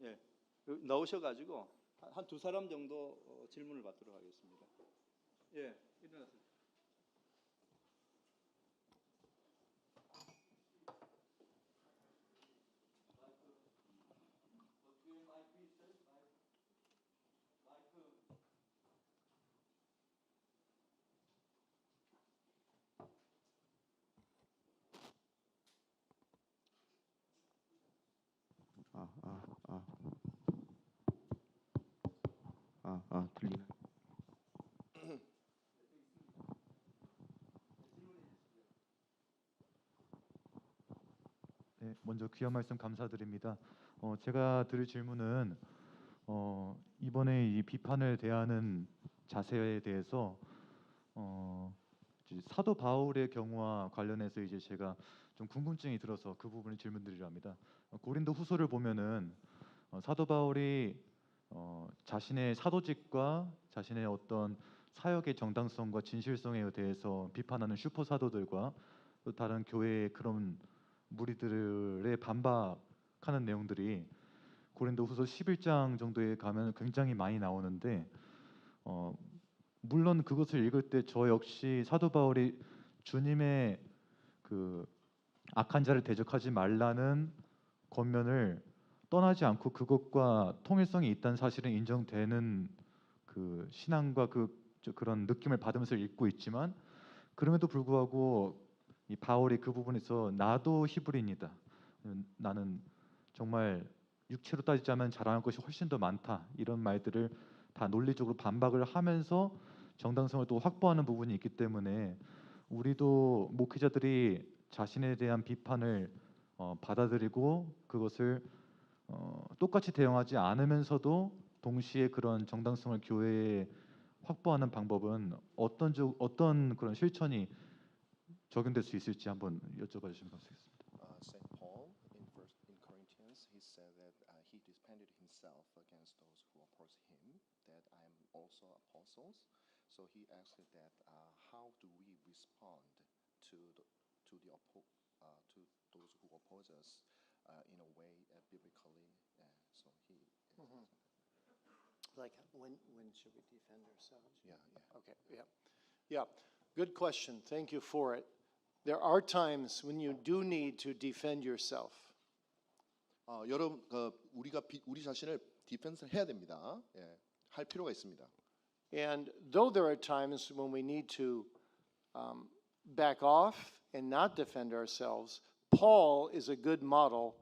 예, 나오셔가지고 한 두 사람 정도 질문을 받도록 하겠습니다. 예, 일어나세요. 들리나? 네, 먼저 귀한 말씀 감사드립니다. 제가 드릴 질문은 이번에 이 비판을 대하는 자세에 대해서 이제 사도 바울의 경우와 관련해서 이제 제가 좀 궁금증이 들어서 그 부분을 질문드리려 합니다. 고린도 후서를 보면은 사도 바울이 자신의 사도직과 자신의 어떤 사역의 정당성과 진실성에 대해서 비판하는 슈퍼 사도들과 또 다른 교회의 그런 무리들의 반박하는 내용들이 고린도후서 11장 정도에 가면 굉장히 많이 나오는데 물론 그것을 읽을 때 저 역시 사도 바울이 주님의 그 악한 자를 대적하지 말라는 권면을 떠나지 않고 그것과 통일성이 있다는 사실은 인정되는 그 신앙과 그런 느낌을 받으면서 읽고 있지만 그럼에도 불구하고 이 바울이 그 부분에서 나도 히브리인이다. 나는 정말 육체로 따지자면 자랑할 것이 훨씬 더 많다. 이런 말들을 다 논리적으로 반박을 하면서 정당성을 또 확보하는 부분이 있기 때문에 우리도 목회자들이 자신에 대한 비판을 받아들이고 그것을 똑같이 대응하지 않으면서도 동시에 그런 정당성을 교회에 확보하는 방법은 어떤 그런 실천이 적용될 수 있을지 한번 여쭤봐 주시면 감사하겠습니다. Saint Paul in Corinthians, he said that he defended himself against those who oppose him. That I am also apostles. So he asked that how do we respond to to those who oppose us in a way biblically? So he. Like when should we defend ourselves? Yeah. Okay, yeah. Good question. Thank you for it. There are times when you do need to defend yourself. 여러분, 우리가 우리 자신을 디펜스 해야 됩니다. 예, 할 필요가 있습니다. And though there are times when we need to back off and not defend ourselves, Paul is a good model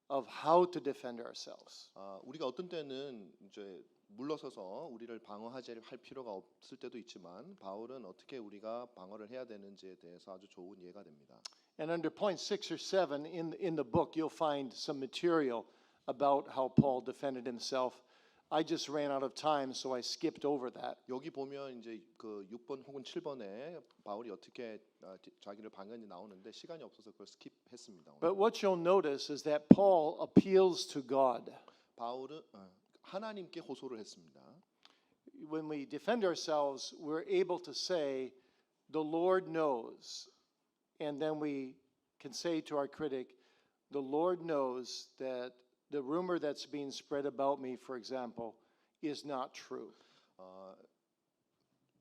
of how to defend ourselves. 우리가 어떤 때는 이제 물러서서 우리를 방어하지 할 필요가 없을 때도 있지만 바울은 어떻게 우리가 방어를 해야 되는지에 대해서 아주 좋은 예가 됩니다. And under point 6 or 7 in the book, you'll find some material about how Paul defended himself. I just ran out of time, so I skipped over that. 여기 보면 이제 그 6번 혹은 7번에 바울이 어떻게 자기를 방어했는지 나오는데 시간이 없어서 그걸 스킵했습니다. But what you'll notice is that Paul appeals to God. 바울은 하나님께 호소를 했습니다. When we defend ourselves, we're able to say, "The Lord knows," and then we can say to our critic, "The Lord knows that the rumor that's being spread about me, for example, is not true."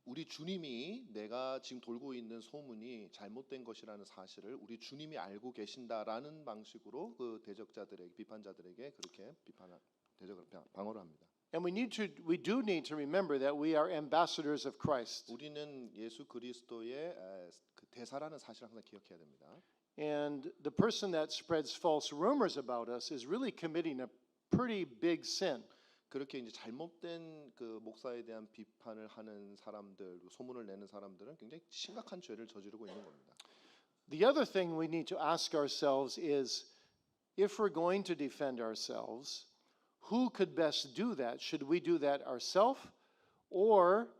우리 주님이 내가 지금 돌고 있는 소문이 잘못된 것이라는 사실을 우리 주님이 알고 계신다라는 방식으로 그 대적자들에게 비판자들에게 그렇게 대적을 방어를 합니다. And we do need to remember that we are ambassadors of Christ. 우리는 예수 그리스도의 그 대사라는 사실을 항상 기억해야 됩니다. And the person that spreads false rumors about us is really committing a pretty big sin. 그렇게 이제 잘못된 그 목사에 대한 비판을 하는 사람들, 소문을 내는 사람들은 굉장히 심각한 죄를 저지르고 있는 겁니다. The other thing we need to ask ourselves is if we're going to defend ourselves, who could best do that? Should we do that ourselves? Or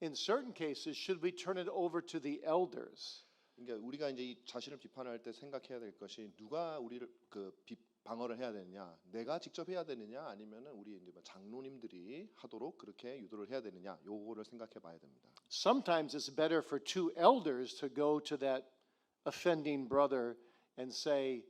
in certain cases, should we turn it over to the elders? 그러니까 우리가 이제 이 자신을 비판할 때 생각해야 될 것이 누가 우리를 방어를 해야 되느냐, 내가 직접 해야 되느냐, 아니면은 우리 이제 장로님들이 하도록 그렇게 유도를 해야 되느냐, 요거를 생각해봐야 됩니다. Sometimes it's better for two elders to go to that offending brother and say,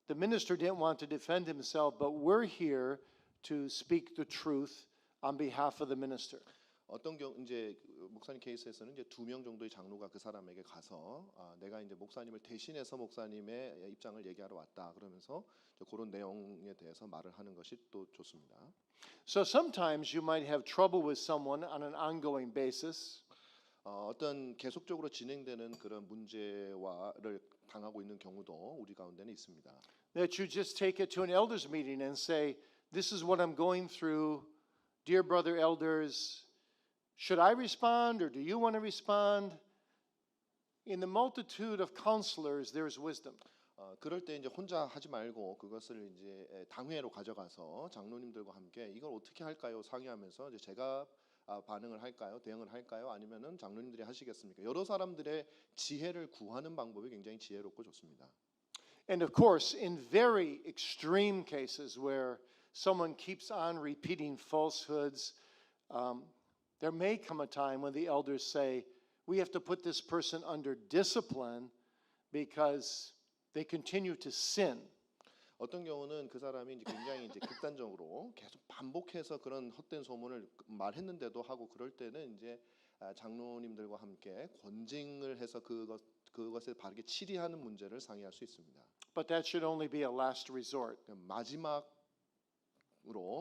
the minister didn't want to defend himself, but we're here to speak the truth on behalf of the minister. 어떤 경우 이제 목사님 케이스에서는 이제 2명 정도의 장로가 그 사람에게 가서 내가 이제 목사님을 대신해서 목사님의 입장을 얘기하러 왔다 그러면서 그런 내용에 대해서 말을 하는 것이 또 좋습니다. So sometimes you might have trouble with someone on an ongoing basis. 어떤 계속적으로 진행되는 그런 문제와를 당하고 있는 경우도 우리 가운데는 있습니다. That you just take it to an elders meeting and say, this is what I'm going through. Dear brother elders, should I respond or do you want to respond? In the multitude of counselors, there is wisdom. 그럴 때 이제 혼자 하지 말고 그것을 이제 당회로 가져가서 장로님들과 함께 이걸 어떻게 할까요? 상의하면서 이제 제가 반응을 할까요? 대응을 할까요? 아니면은 장로님들이 하시겠습니까? 여러 사람들의 지혜를 구하는 방법이 굉장히 지혜롭고 좋습니다. And of course, in very extreme cases where someone keeps on repeating falsehoods, there may come a time when the elders say, we have to put this person under discipline because they continue to sin. 어떤 경우는 그 사람이 이제 굉장히 이제 극단적으로 계속 반복해서 그런 헛된 소문을 말했는데도 하고 그럴 때는 이제 장로님들과 함께 권징을 해서 그것에 바르게 치리하는 문제를 상의할 수 있습니다. But that should only be a last resort. 마지막으로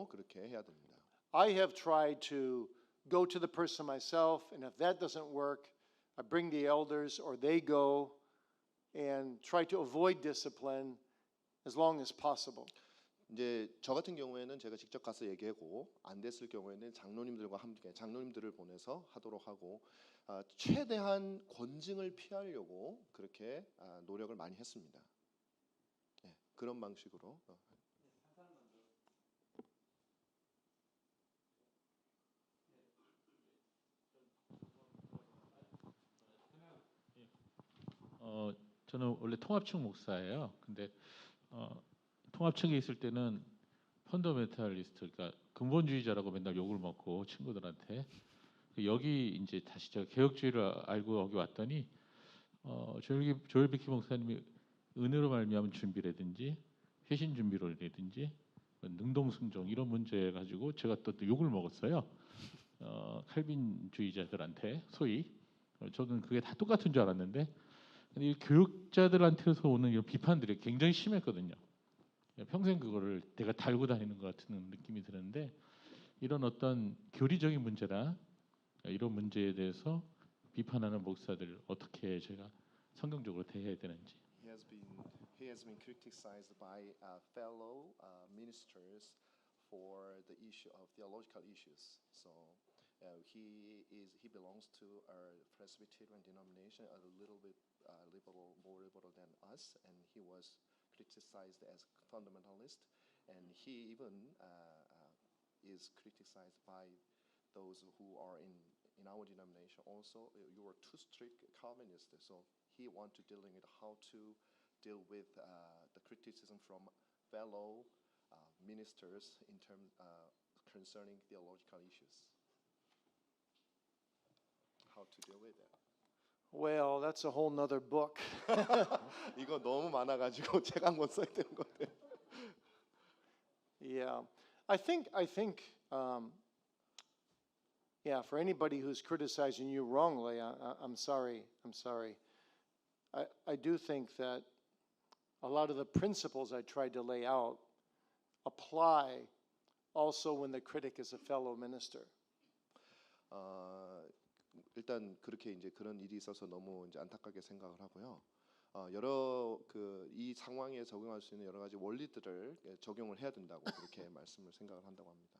그렇게 해야 됩니다. I have tried to go to the person myself, and if that doesn't work, I bring the elders or they go and try to avoid discipline as long as possible. 이제 저 같은 경우에는 제가 직접 가서 얘기하고 안 됐을 경우에는 장로님들과 함께 장로님들을 보내서 하도록 하고 최대한 권징을 피하려고 그렇게 노력을 많이 했습니다. 네, 그런 방식으로. 저는 원래 통합측 목사예요. 근데 통합측에 있을 때는 펀더멘탈리스트, 그러니까 근본주의자라고 맨날 욕을 먹고 친구들한테 여기 이제 다시 제가 개혁주의를 알고 여기 왔더니 조엘 비키 목사님이 은혜로 말미암은 준비라든지 회신 준비론이라든지 능동승종 이런 문제 가지고 제가 또 욕을 먹었어요. 칼빈주의자들한테 소위 저는 그게 다 똑같은 줄 알았는데 근데 이 교육자들한테서 오는 이런 비판들이 굉장히 심했거든요. 평생 그거를 내가 달고 다니는 것 같은 느낌이 드는데 이런 어떤 교리적인 문제나 이런 문제에 대해서 비판하는 목사들 어떻게 제가 성경적으로 대해야 되는지. He has been criticized by fellow ministers for the issue of theological issues. So he belongs to a Presbyterian denomination, a little bit more liberal than us, and he was criticized as fundamentalist, and he even is criticized by those who are in our denomination. Also, you are too strict Calvinist, so he want to dealing with how to deal with the criticism from fellow ministers in terms concerning theological issues. How to deal with that? Well, that's a whole nother book. 이거 너무 많아가지고 제가 한권 써야 되는 건데. Yeah, I think, yeah, for anybody who's criticizing you wrongly, I'm sorry. I do think that a lot of the principles I tried to lay out apply also when the critic is a fellow minister. 일단 그렇게 이제 그런 일이 있어서 너무 이제 안타깝게 생각을 하고요. 여러 이 상황에 적용할 수 있는 여러 가지 원리들을 적용을 해야 된다고 그렇게 말씀을 생각을 한다고 합니다.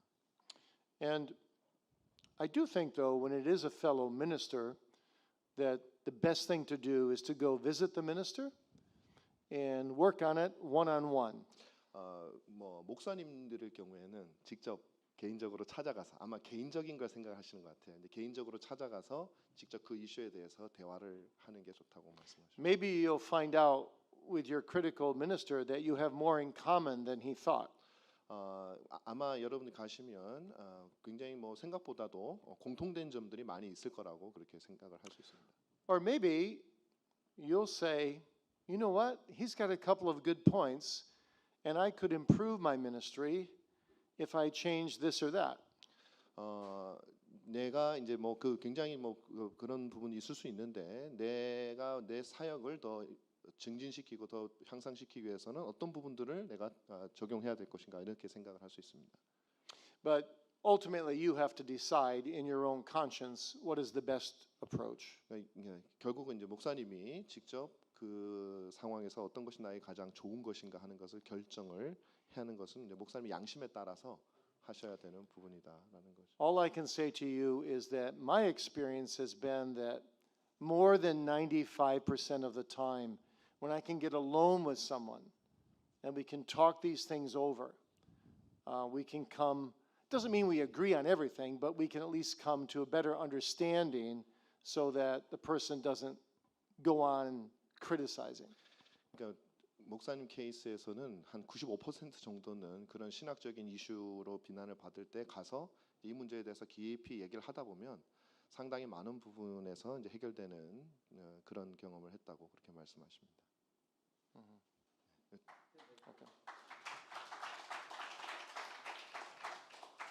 And I do think, though, when it is a fellow minister, that the best thing to do is to go visit the minister and work on it one-on-one. 뭐 목사님들의 경우에는 직접 개인적으로 찾아가서 아마 개인적인 걸 생각하시는 것 같아요. 근데 개인적으로 찾아가서 직접 그 이슈에 대해서 대화를 하는 게 좋다고 말씀하셨습니다. Maybe you'll find out with your critical minister that you have more in common than he thought. 아마 여러분이 가시면 굉장히 뭐 생각보다도 공통된 점들이 많이 있을 거라고 그렇게 생각을 할 수 있습니다. Or maybe you'll say, you know what? He's got a couple of good points, and I could improve my ministry if I change this or that. 내가 이제 뭐 그 굉장히 뭐 그런 부분이 있을 수 있는데 내가 내 사역을 더 증진시키고 더 향상시키기 위해서는 어떤 부분들을 내가 적용해야 될 것인가 이렇게 생각을 할 수 있습니다. But ultimately, you have to decide in your own conscience what is the best approach. 결국은 이제 목사님이 직접 그 상황에서 어떤 것이 나에게 가장 좋은 것인가 하는 것을 결정을 해야 하는 것은 이제 목사님의 양심에 따라서 하셔야 되는 부분이다라는 거죠. All I can say to you is that my experience has been that more than 95% of the time, when I can get alone with someone and we can talk these things over, we can come, doesn't mean we agree on everything, but we can at least come to a better understanding so that the person doesn't go on criticizing. 그러니까 목사님 케이스에서는 한 95% 정도는 그런 신학적인 이슈로 비난을 받을 때 가서 이 문제에 대해서 깊이 얘기를 하다 보면 상당히 많은 부분에서 이제 해결되는 그런 경험을 했다고 그렇게 말씀하십니다.